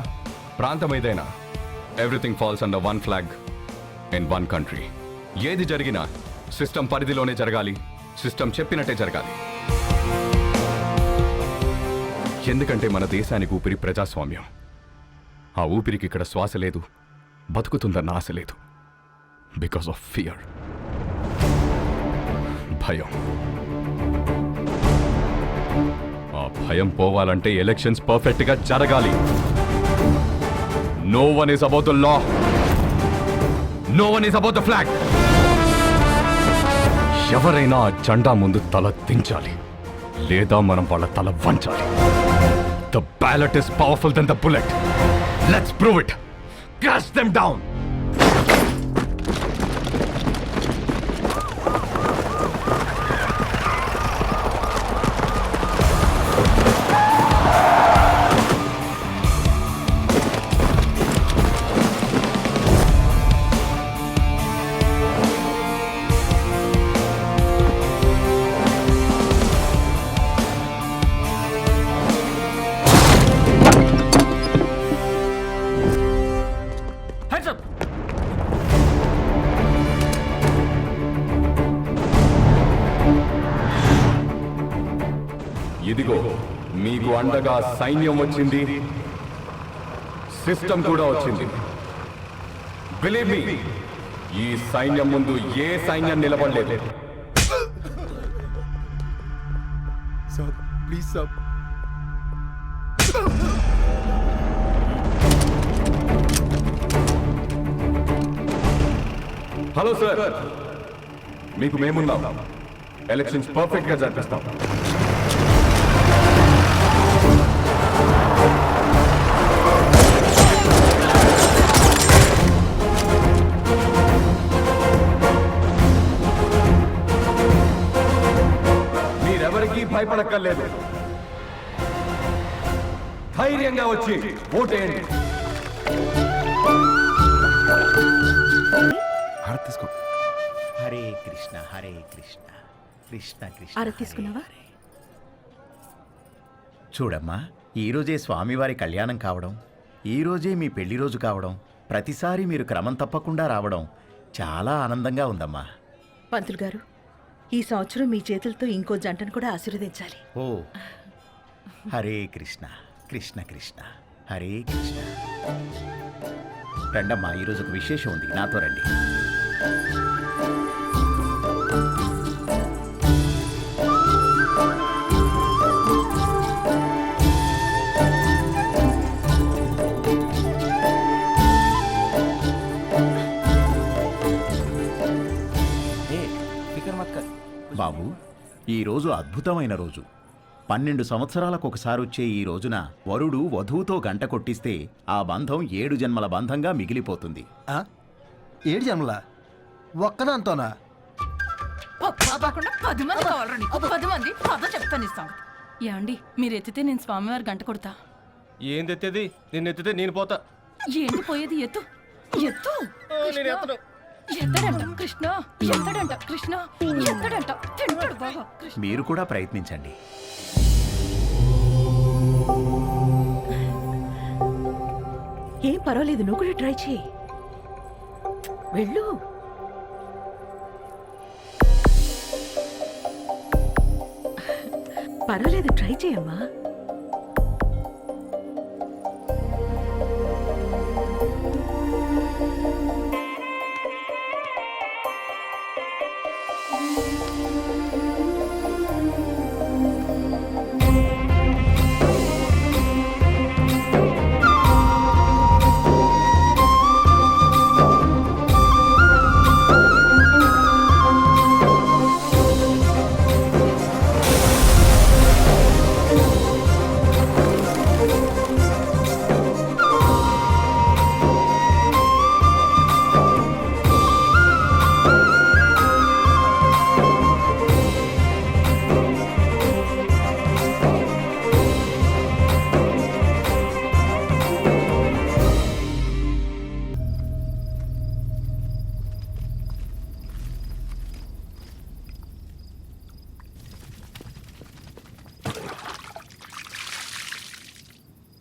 ప్రాంతం ఏదైనా everything falls under one flag in one country. ఏది జరిగినా సిస్టమ్ పరిధిలోనే జరగాలి, సిస్టమ్ చెప్పినట్టే జరగాలి. ఎందుకంటే మన దేశానికి ఊపిరి ప్రజాస్వామ్యం. ఆ ఊపిరికి ఇక్కడ శ్వాస లేదు, బతుకుతుందన్న ఆశ లేదు. బికాస్ ఆఫ్ ఫియర్, భయం. ఆ భయం పోవాలంటే ఎలక్షన్స్ పర్ఫెక్ట్ గా జరగాలి. No one is about the law, no one is about the flag. ఎవరైనా ఆ జెండా ముందు తల దించాలి, లేదా మనం వాళ్ళ తల వంచాలి. The ballot is powerful then the bullet. Let's prove it. Crash them down. అండగా సైన్యం వచ్చింది, సిస్టమ్ కూడా వచ్చింది. బిలీవ్ మీ, ఈ సైన్యం ముందు ఏ సైన్యం నిలబడలేదు. సాబ్ ప్లీజ్ సాబ్. హలో సార్, మీకు మేమున్నాం. ఎలక్షన్స్ పర్ఫెక్ట్ గా జరిపిస్తాం. మీరెవరికీ భయపడక్కర్లేదు. ధైర్యంగా వచ్చి ఓటేయండి. హారతి తీసుకో. హరే కృష్ణ హరే కృష్ణ కృష్ణ కృష్ణ. ఆరతి తీసుకున్నావా? చూడమ్మా, ఈరోజే స్వామివారి కళ్యాణం కావడం, ఈరోజే మీ పెళ్లి రోజు కావడం, ప్రతిసారి మీరు క్రమం తప్పకుండా రావడం చాలా ఆనందంగా ఉందమ్మా. పంతులు గారు, ఈ సంవత్సరం మీ చేతులతో ఇంకో జంటను కూడా ఆశీర్వదించాలి. ఓ హరే కృష్ణ కృష్ణ కృష్ణ హరే కృష్ణ. రండమ్మా, ఈరోజు ఒక విశేషం ఉంది, నాతో రండి. బాబు, ఈరోజు అద్భుతమైన రోజు. 12 సంవత్సరాలకు ఒకసారి వచ్చే ఈ రోజున వరుడు వధువుతో గంట కొట్టిస్తే ఆ బంధం 7 జన్మల బంధంగా మిగిలిపోతుంది. 7 జన్మలా? ఒక్కదాంతోనా? 10 మంది కావాలరా నీకు? 10 మంది పద చెప్తాను ఇస్తాం. ఏమండి, మీరు ఎత్తితే నేను స్వామివారి గంట కొడతా. ఏంది ఎత్తేది? నిన్ను ఎత్తితే నేను పోతా. ఏంటి పోయేది? ఎత్తు ఎత్తు. ఎత్తడంట కృష్ణ, ఎత్తడంట కృష్ణ, ఎత్తడంట. తింటాడు బాగా కృష్ణ. మీరు కూడా ప్రయత్నించండి. ఏం పర్వాలేదు, నువ్వు కూడా ట్రై చేయి. వెళ్ళు. పర్వాలేదు, ట్రై చేయమ్మా.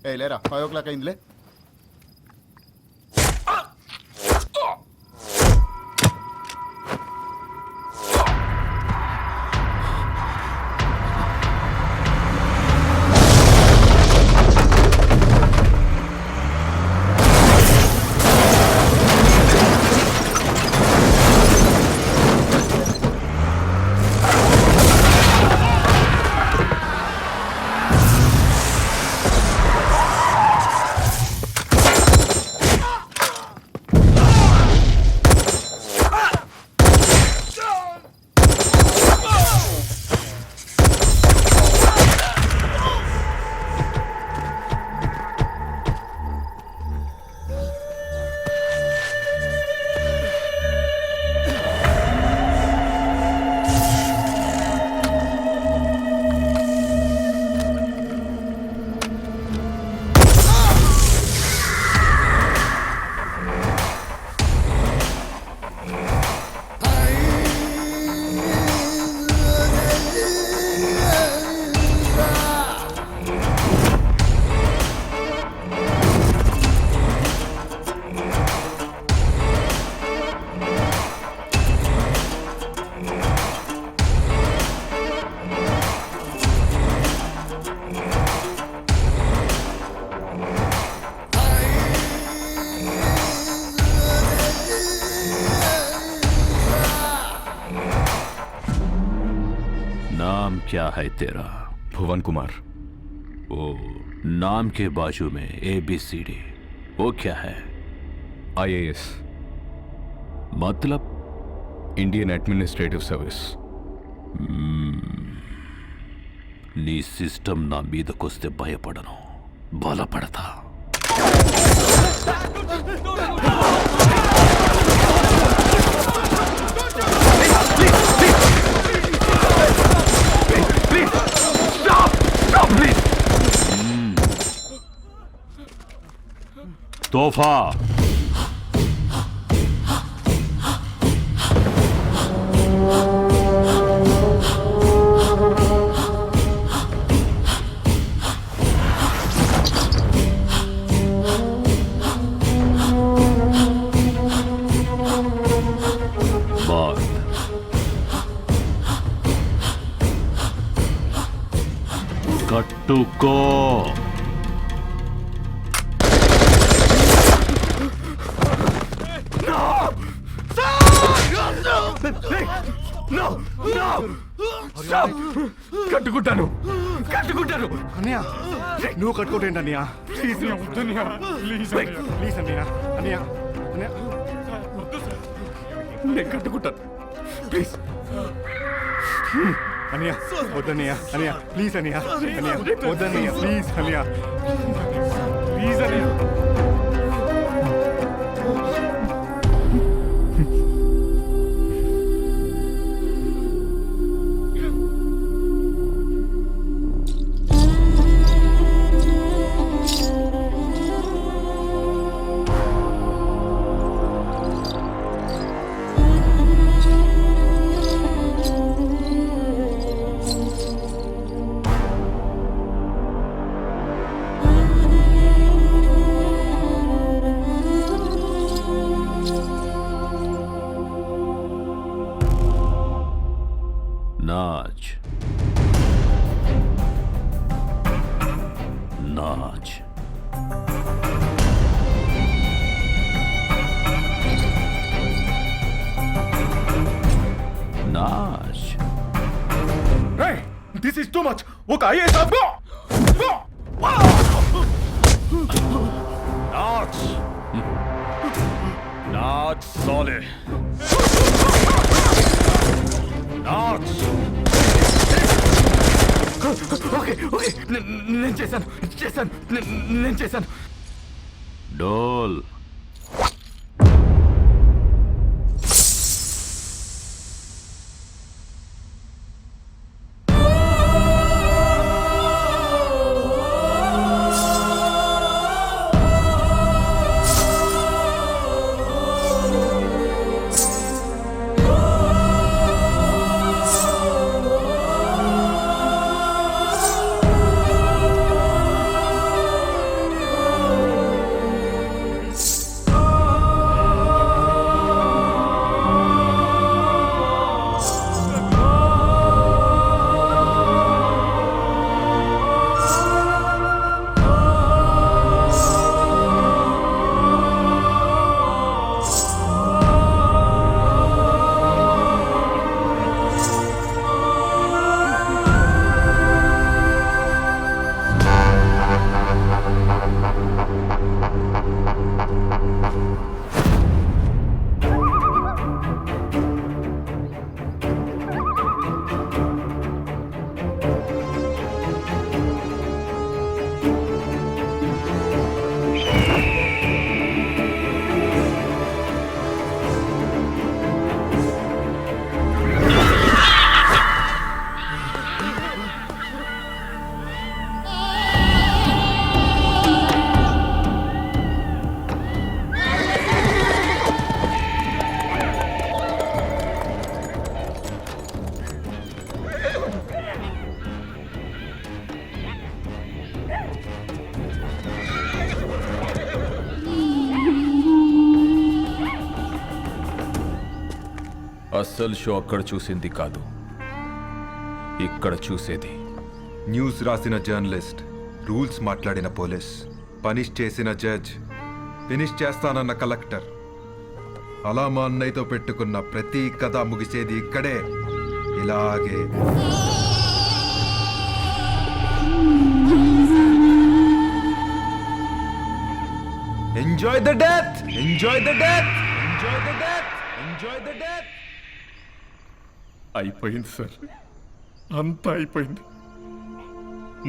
ఏ లేరా, 5 o'clock అయిందిలే. क्या है तेरा? भुवन कुमार। ओ, नाम के बाजू में ABCD, वो क्या है? IAS, मतलब? Indian administrative service. నీ సిస్టమ్ నా మీదకొస్తే భయపడను, బలపడతా. तोहफा बात कट्टुको. కట్టుకుంటాను కట్టుకుంటాను. అన్నయ్య నువ్వు కట్టుకోటేంటి అన్నయ్య? ప్లీజ్ ప్లీజ్ ప్లీజ్ అన్నయ్య. అన్నయ్య అన్నయ్య నేను కట్టుకుంటాను ప్లీజ్. అన్నయ్య వద్దన్నయ్య. అన్నయ్య ప్లీజ్ అన్నయ్య. అన్నయ్య వద్దన్నయ్య ప్లీజ్ అన్నయ్య. ప్లీజ్ అన్నయ్య. नाच नाच. नाच. This is too much. ఒక IAS नाच नाच साले नाच. ఓకే ఓకే నేను చేశాను. डोल. అస్సలు షో అక్కడ చూసింది కాదు, ఇక్కడ చూసేది. న్యూస్ రాసిన జర్నలిస్ట్, రూల్స్ మాట్లాడిన పోలీస్, పనిష్ చేసిన జడ్జ్, ఫినిష్ చేస్తానన్న కలెక్టర్, అలా మా అన్నయ్యతో పెట్టుకున్న ప్రతి కథ ముగిసేది ఇక్కడే, ఇలాగే. Enjoy the death, enjoy the death, enjoy the death, enjoy the death. అయిపోయింది సార్, అంతా అయిపోయింది.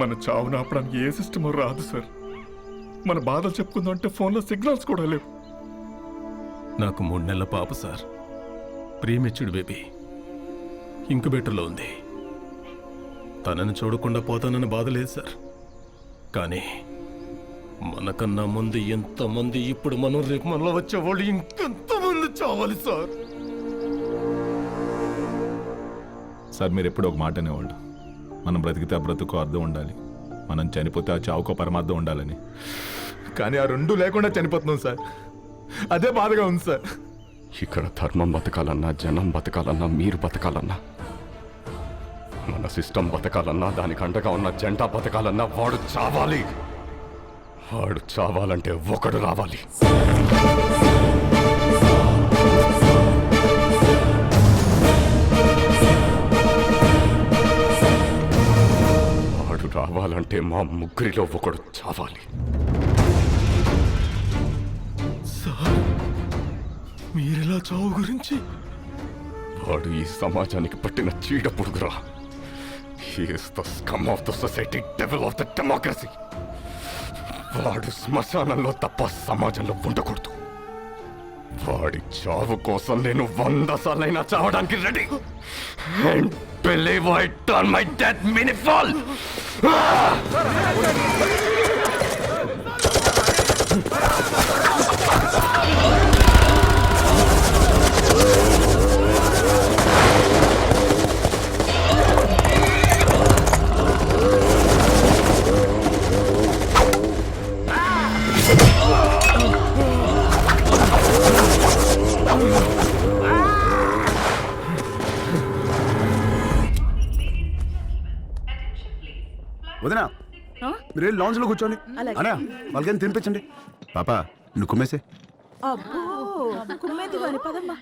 మన చావును ఆపడానికి ఏ సిస్టమ్ రాదు సార్. మన బాధలు చెప్పుకుందాం అంటే ఫోన్లో సిగ్నల్స్ కూడా లేవు. నాకు 3 నెలల పాప సార్, ప్రీమెచ్యూర్డ్ బేబీ, ఇంక్యుబేటర్లో ఉంది. తనని చూడకుండా పోతానని బాధ లేదు సార్. కానీ మనకన్నా ముందు ఎంతమంది, ఇప్పుడు మనం రేపు మనలో వచ్చేవాళ్ళు ఇంకెంతమంది చావాలి సార్. సార్ మీరు ఎప్పుడు ఒక మాట అనేవాళ్ళు, మనం బ్రతికితే ఆ బ్రతుకు అర్థం ఉండాలి, మనం చనిపోతే ఆ చావుకో పరమార్థం ఉండాలని. కానీ ఆ రెండు లేకుండా చనిపోతున్నాం సార్. అదే బాధగా ఉంది సార్. ఇక్కడ ధర్మం బతకాలన్నా, జనం బతకాలన్నా, మీరు బతకాలన్నా, మన సిస్టమ్ బతకాలన్నా, దానికి అండగా ఉన్న జెండా బతకాలన్నా వాడు చావాలి. వాడు చావాలంటే ఒకడు రావాలి. వాడు రావాలంటే మా ముగ్గురిలో ఒకడు చావాలి. మీరెలా చావు గురించి? వాడు ఈ సమాజానికి పట్టిన చీడ పురుగురా. He is the scum of the society, devil of the democracy. వాడు శ్మశానంలో తప్ప సమాజంలో ఉండకూడదు. వాడి చావు కోసం నేను 100 సార్లైనా చావడానికి ready. And believe I turn my death meaningful. వదినా, మీరు లాంజ్ లో కూర్చోండి. అనా వాళ్ళకని తినిపించండి. పాపా నువ్వు కుమ్మేసే. అబ్బో, కుమ్మేది వాని పదమ్మా.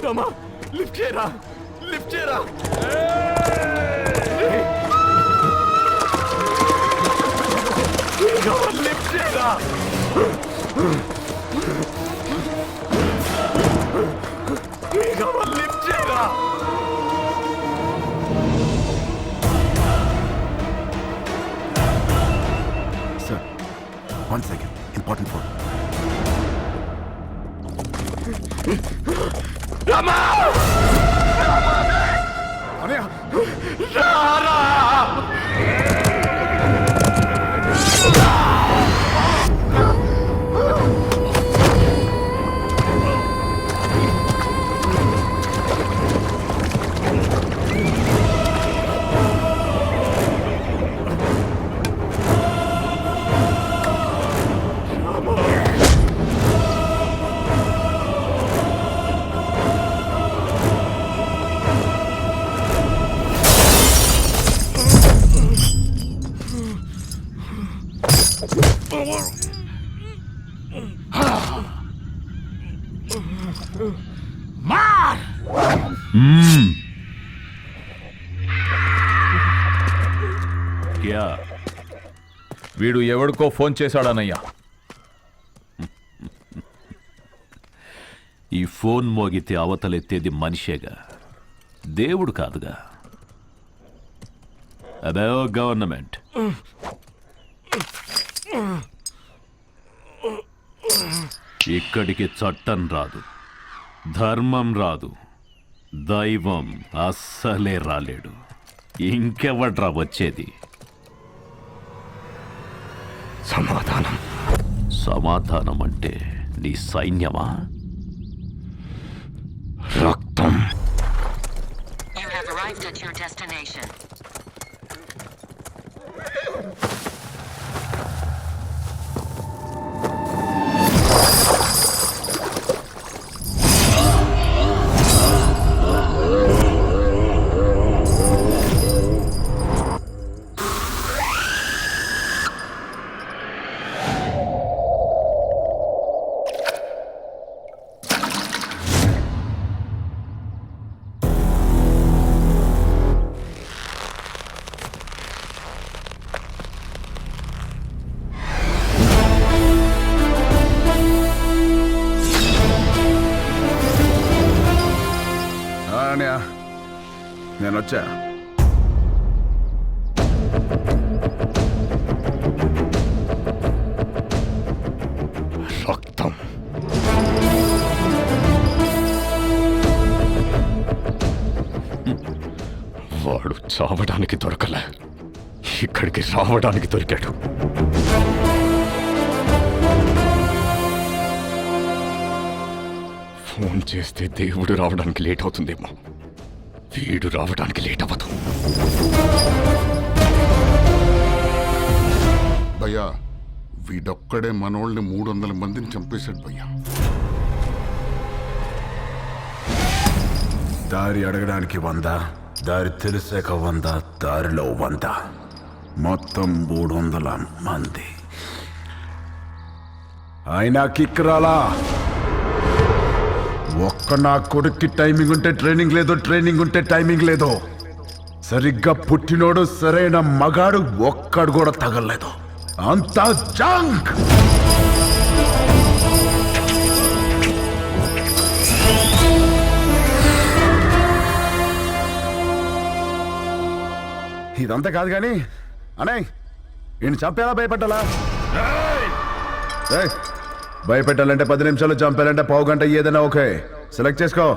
రామా, లిఫ్ట్ చేయరా, లిఫ్ట్ చేయరా. లిఫ్ట్ చేయరా. లిఫ్ట్ చేయరా. Sir 1 second, important phone. Rama, అనయ్య రారా. క్యా? వీడు ఎవడికో ఫోన్ చేశాడనయ్యా. ఈ ఫోన్ మోగితే అవతలెత్తేది మనిషేగా, దేవుడు కాదుగా. అదే గవర్నమెంట్. ఇక్కడికి చట్టం రాదు, ధర్మం రాదు, దైవం అస్సలే రాలేడు. ఇంకెవడ్రా వచ్చేది? సమాధానం. సమాధానం అంటే నీ సైన్యమా? రక్తం. You have arrived at your destination. నేను వచ్చా. రక్తం వాడు చావడానికి దొరకలే, ఇక్కడికి రావడానికి దొరికాడు. ఫోన్ చేస్తే దేవుడు రావడానికి లేట్ అవుతుందేమో, వీడు రావడానికి లేట్ అవ్వదు. భయ్యా వీడొక్కడే మనోళ్ళని 300 మందిని చంపేశాడు భయ్యా. దారి అడగడానికి 100, దారి తెలిసాక 100, దారిలో 100, మొత్తం 300 మంది. అయినా కిక్ రాలా. ఒక్క నా కొడుక్కి టైమింగ్ ఉంటే ట్రైనింగ్ లేదు, ట్రైనింగ్ ఉంటే టైమింగ్ లేదు. సరిగ్గా పుట్టినోడు సరైన మగాడు ఒక్కడు కూడా తగలలేదు. అంతా జంక్. ఇదంతా కాదు కానీ అన్నయ్య ఈయన చంపేలా భయపెట్టాలా? భయపెట్టాలంటే 10 నిమిషాలు, చంపాలంటే పావు గంట, ఏదైనా ఓకే. సెలెక్ట్ చేసుకో.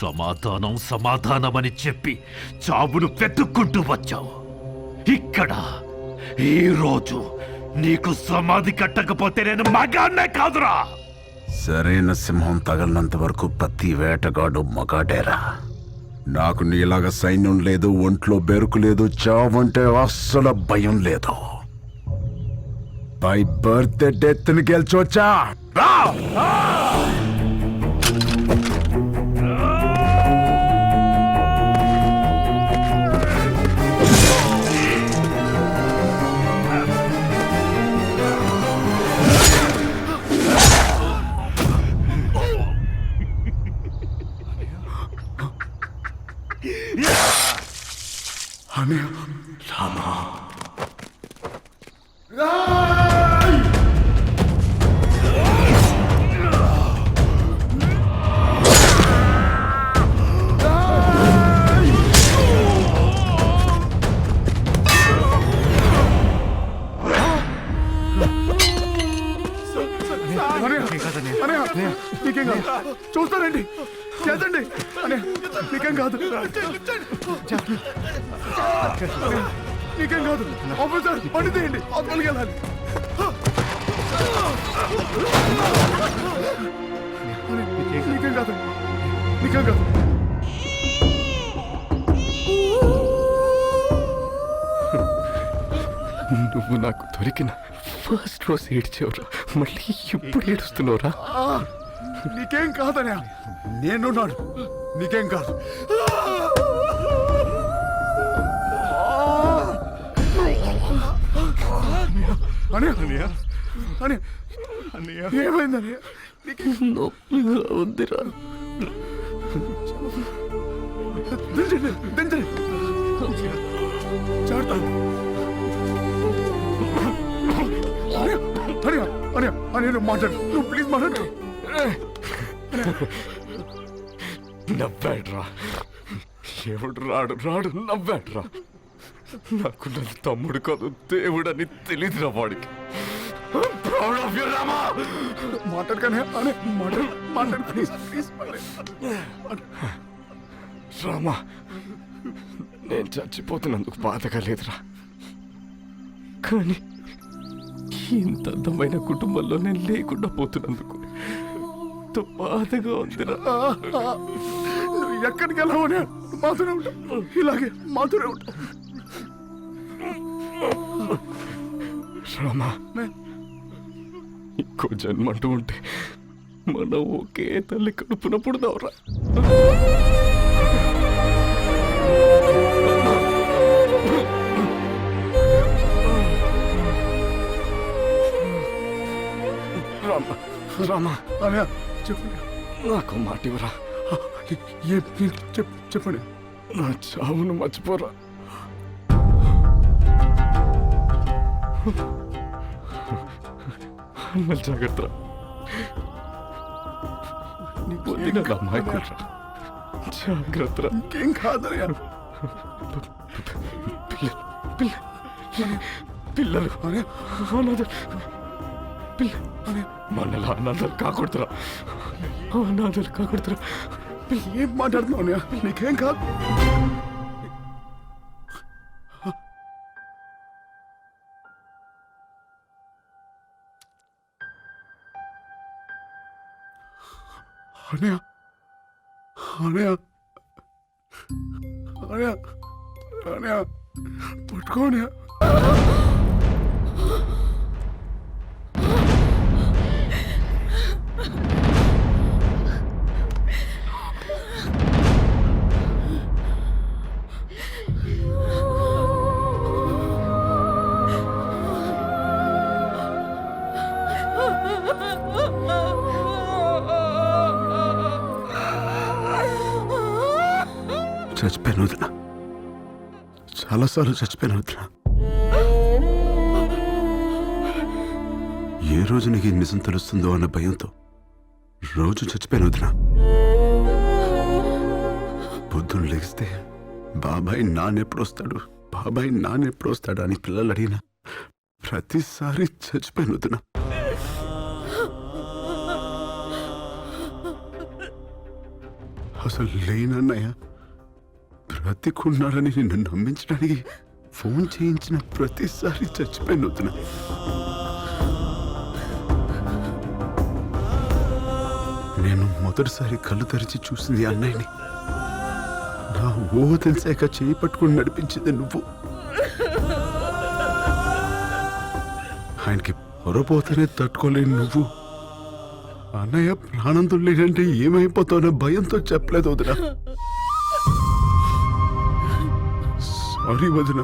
సమాధానం సమాధానమని చెప్పి చావును వెతుక్కుంటూ వచ్చావు. ఇక్కడ ఈరోజు నీకు సమాధి కట్టకపోతే నేను మగాన్నే కాదురా. సరైన సింహం తగలనంత వరకు ప్రతి వేటగాడు మగాడేరా. నాకు నీలాగా సైన్యం లేదు, ఒంట్లో బెరుకు లేదు, చావంటే అస్సలు భయం లేదు. బై బర్త్ డెత్ ని గెలిచొచ్చా. నీకేం కాదు, చూస్తానండి, చేద్దండి. నీకేం కాదు, నీకేం కాదు. ఆఫీసర్ బండి తీయండి, హాస్పిటల్కి వెళ్ళాలి. నీకేం కాదు, నీకేం కాదు. నువ్వు నాకు దొరికిన ఫస్ట్ రోజు ఏడ్చేవరా, మళ్ళీ ఇప్పుడు ఏడుస్తున్నావురా? నీకేం కాదనే, నేనున్నాను, నీకేం కాదు. ఏమైందని నొప్పిగా ఉందిరా. దించండి, దించండి, చాడతాను. మాట్లాడు, నువ్వు ప్లీజ్ మాట్లాడు. నవ్వాడ్రా, ఎవడు రాడు రాడు నవ్వాడ్రా. నాకు నా తమ్ముడు కాదు దేవుడని తెలీదురా వాడికి. మాట్లాడగానే మాట్లాడు, ప్లీజ్ ప్లీజ్. రామా, నేను చచ్చిపోతున్నందుకు బాధగా లేదురా, కానీ ఇంత అందమైన కుటుంబంలో నేను లేకుండా పోతున్నందుకు ఎంతో బాధగా ఉందిరా. నువ్వు ఎక్కడికి వెళ్ళావనే మాతోనే ఉంటా, ఇలాగే మాతోనే ఉంటా. రామా, ఇంకో జన్మంటూ ఉంటే మనం ఒకే తల్లి కడుపున పుడదావురా. రామా, రామా, చెప్పండి, నాకు మాట ఇవ్వరా. చెప్పండి. నా చావును మర్చిపోరా. అన్నలు జాగ్రత్త, వదిన అమ్మాయికురా, జాగ్రత్త. ఇంకేం కాదనయా. పిల్లలు మనలా అనాథలు కాకూడదురా, అనాథలు కాకూడదురా. ఏం మాట్లాడుతున్నావు, నీకేం కాదు. అనయా, అనయా, అనయా, అనయా, పట్టుకోనయా. చచ్చిపోయాను వదిన, చాలాసార్లు చచ్చిపోయాను వదిన. ఏ రోజు నీకు ఈ నిజం తెలుస్తుందో అన్న భయంతో రోజు చచ్చిపోయాను వదిన. పొద్దున్న లెగిస్తే బాబాయ్ నాన్నెప్పుడు వస్తాడు, బాబాయ్ నాన్నెప్పుడు వస్తాడు అని పిల్లలు అడిగిన ప్రతిసారి చచ్చిపోయాను వదిన. అసలు లేనన్నయ్య. బ్రతికున్నాడని నిన్ను నమ్మించడానికి ఫోన్ చేయించిన ప్రతిసారి చచ్చిపోయిన వద్దున. నేను మొదటిసారి కళ్ళు తెరిచి చూసింది అన్నయ్యని. నా ఊహ తెలిసాక చేయి పట్టుకుని నడిపించింది నువ్వు. ఆయనకి పొరపోతేనే తట్టుకోలేని నువ్వు అన్నయ్య ప్రాణంతో లేదంటే ఏమైపోతావో భయంతో చెప్పలేదు వదిన. సారీ వదిన,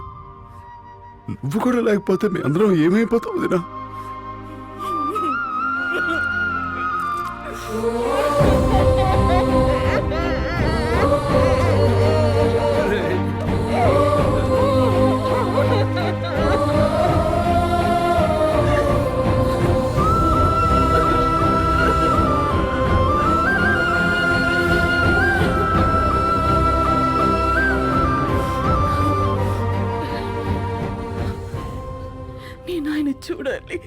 నువ్వు కూడా లేకపోతే మీ అందరం ఏమైపోతావు వదిన. నేను ఆయన చూడాలి.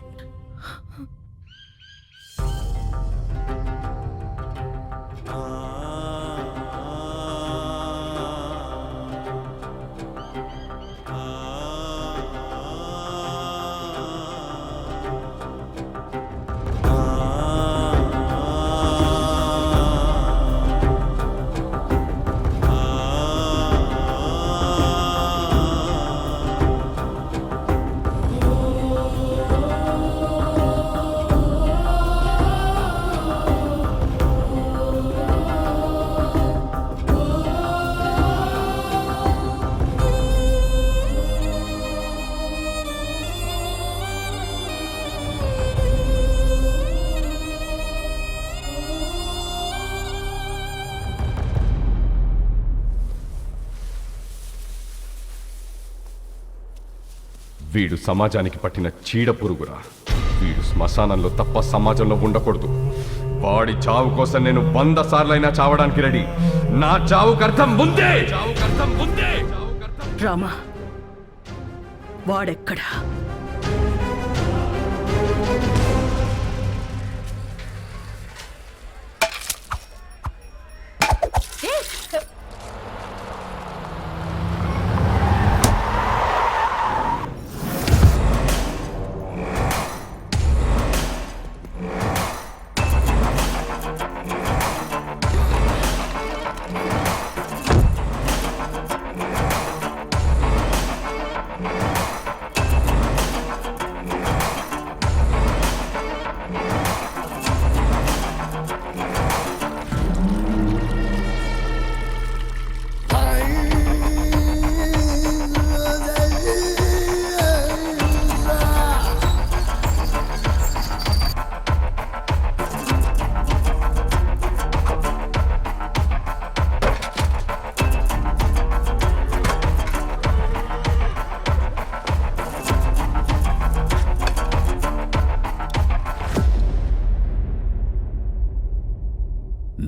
వీడు సమాజానికి పట్టిన చీడ పురుగురా. వీడు శ్మశానంలో తప్ప సమాజంలో ఉండకూడదు. వాడి చావు కోసం నేను 100 సార్లైనా చావడానికి రెడీ. నా చావుకు అర్థం ముందే. రామా, వాడెక్కడా?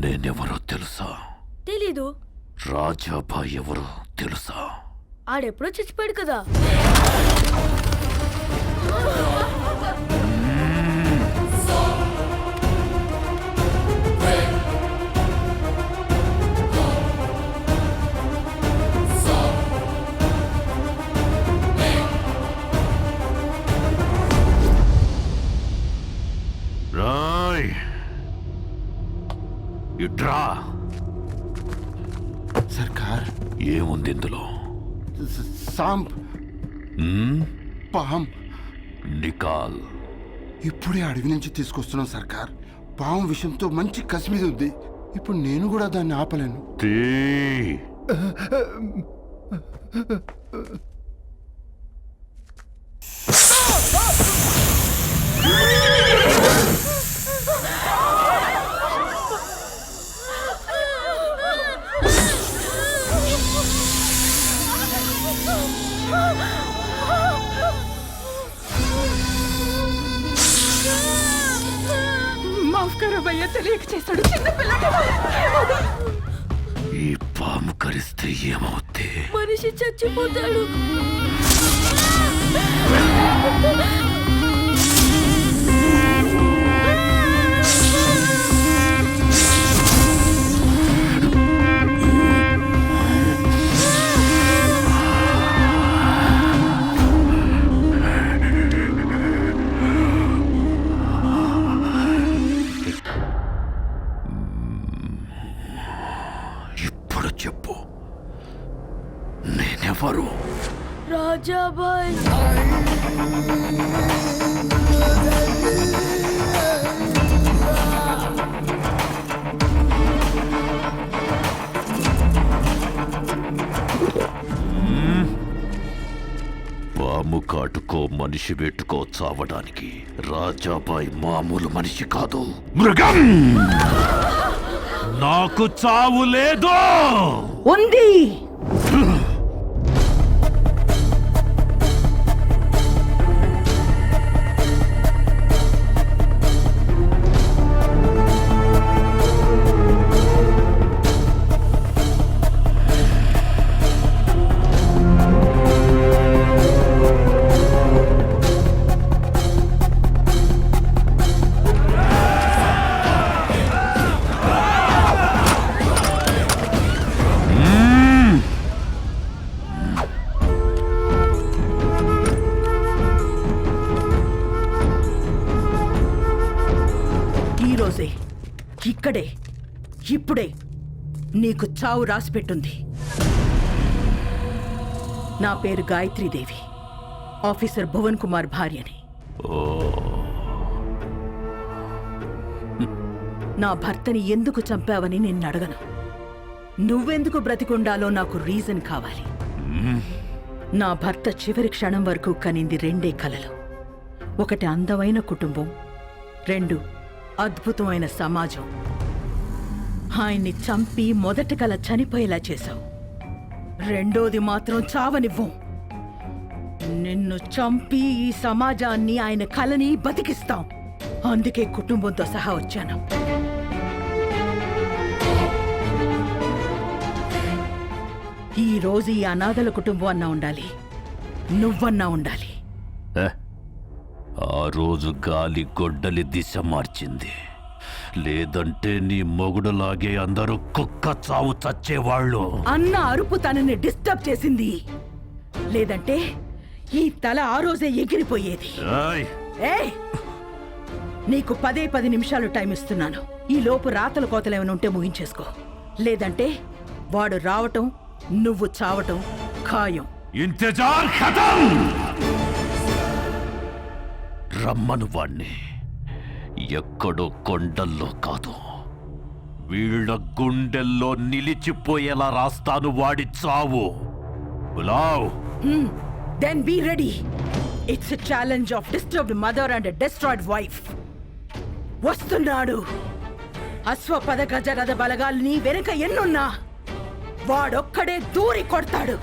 నేనెవరో తెలుసా? తెలీదు. రాజాబాయ్ ఎవరో తెలుసా? ఆడెప్పుడో చచ్చిపోయాడు కదా. రాయ్ ఇట్రా. సర్కార్, ఏముంది ఇందులో? సాంప్, పామ్. నికాల్. ఇప్పుడే అడవి నుంచి తీసుకొస్తున్నాం సర్కార్. పాము విషయంతో మంచి కసి మీద ఉంది. ఇప్పుడు నేను కూడా దాన్ని ఆపలేను. మాఫ్ కరో భయ్యా, తెలియక చేశాడు. చిన్న పిల్లడు. ఈ పాము కరిస్తే ఏమవుద్ది? మనిషి చచ్చిపోతాడు. ఎవరు? రాజాబాయ్. పాము కాటుకో మనిషి పెట్టుకో చావడానికి రాజాబాయ్ మామూలు మనిషి కాదు, మృగం. నాకు చావు లేదు. ఉంది. ఈరోజే, ఇక్కడే, ఇప్పుడే నీకు చావు రాసిపెట్టుంది. నా పేరు గాయత్రీదేవి, ఆఫీసర్ భువన్ కుమార్ భార్యని. నా భర్తని ఎందుకు చంపావని నిన్ను అడగను. నువ్వెందుకు బ్రతికుండాలో నాకు రీజన్ కావాలి. నా భర్త చివరి క్షణం వరకు కనింది రెండే కలలు. ఒకటి అందమైన కుటుంబం, రెండు అద్భుతమైన సమాజం. ఆయన్ని చంపి మొదటి కల చనిపోయేలా చేశావు, రెండోది మాత్రం చావనివ్వం. నిన్ను చంపి ఈ సమాజాన్ని, ఆయన కలని బతికిస్తాం. అందుకే కుటుంబంతో సహా వచ్చాను. ఈ రోజు ఈ అనాథల కుటుంబం అన్నా ఉండాలి, నువ్వన్నా ఉండాలి. ఆ రోజు గాలి గొడ్డలి దిశ మార్చింది. లేదంటే నీ మొగుడులాగే అందరూ కుక్క చావు చచ్చేవాళ్ళు. అన్న అరుపు తనని డిస్టర్బ్ చేసింది, లేదంటే ఈ తల ఆ రోజే ఎగిరిపోయేది. ఏయ్, నీకు 10 నిమిషాలు టైం ఇస్తున్నాను. ఈ లోపు రాతల కోతలు ఏమైనా ఉంటే ముగించేసుకో, లేదంటే వాడు రావటం, నువ్వు చావటం ఖాయం. ఇంతజార్ ఖతం. రమ్మను వాణ్ణి. ఎక్కడో కొండల్లో కాదు, వీళ్ళ గుండెల్లో నిలిచిపోయేలా రాస్తాను వాడి చావు. బులావ్. Then be ready. It's a challenge of disturbed mother and a destroyed wife. వస్తున్నాడు. అశ్వపద గజరథ బలగాల్ని వెనుక ఎన్నున్నా వాడొక్కడే దూరి కొడతాడు.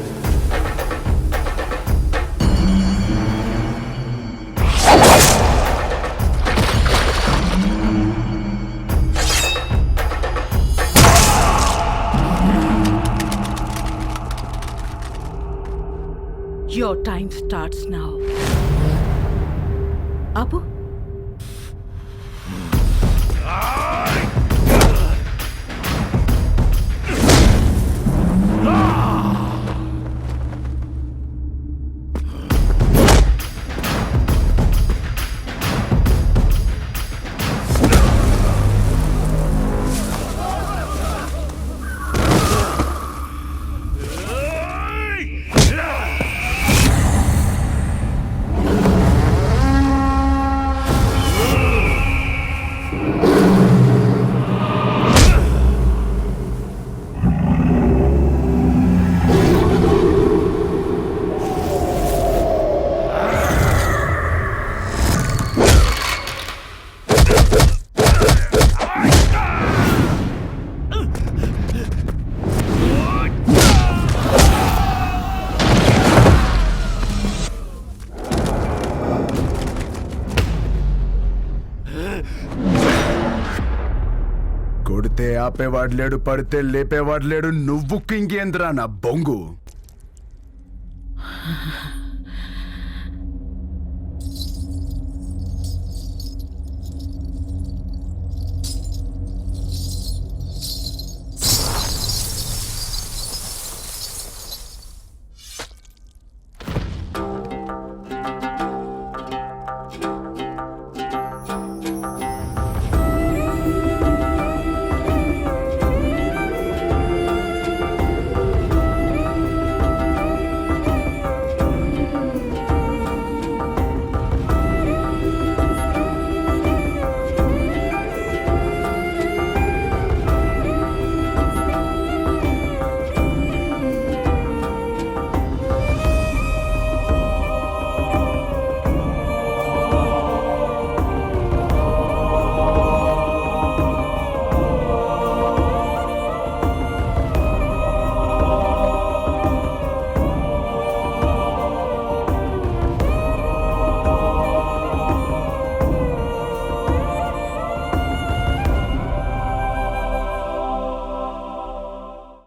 Your time starts now. Apu? కొడితే ఆపేవాడు లేడు, పడితే లేపేవాడు లేడు. నువ్వు కింగేంద్రా నా బొంగు.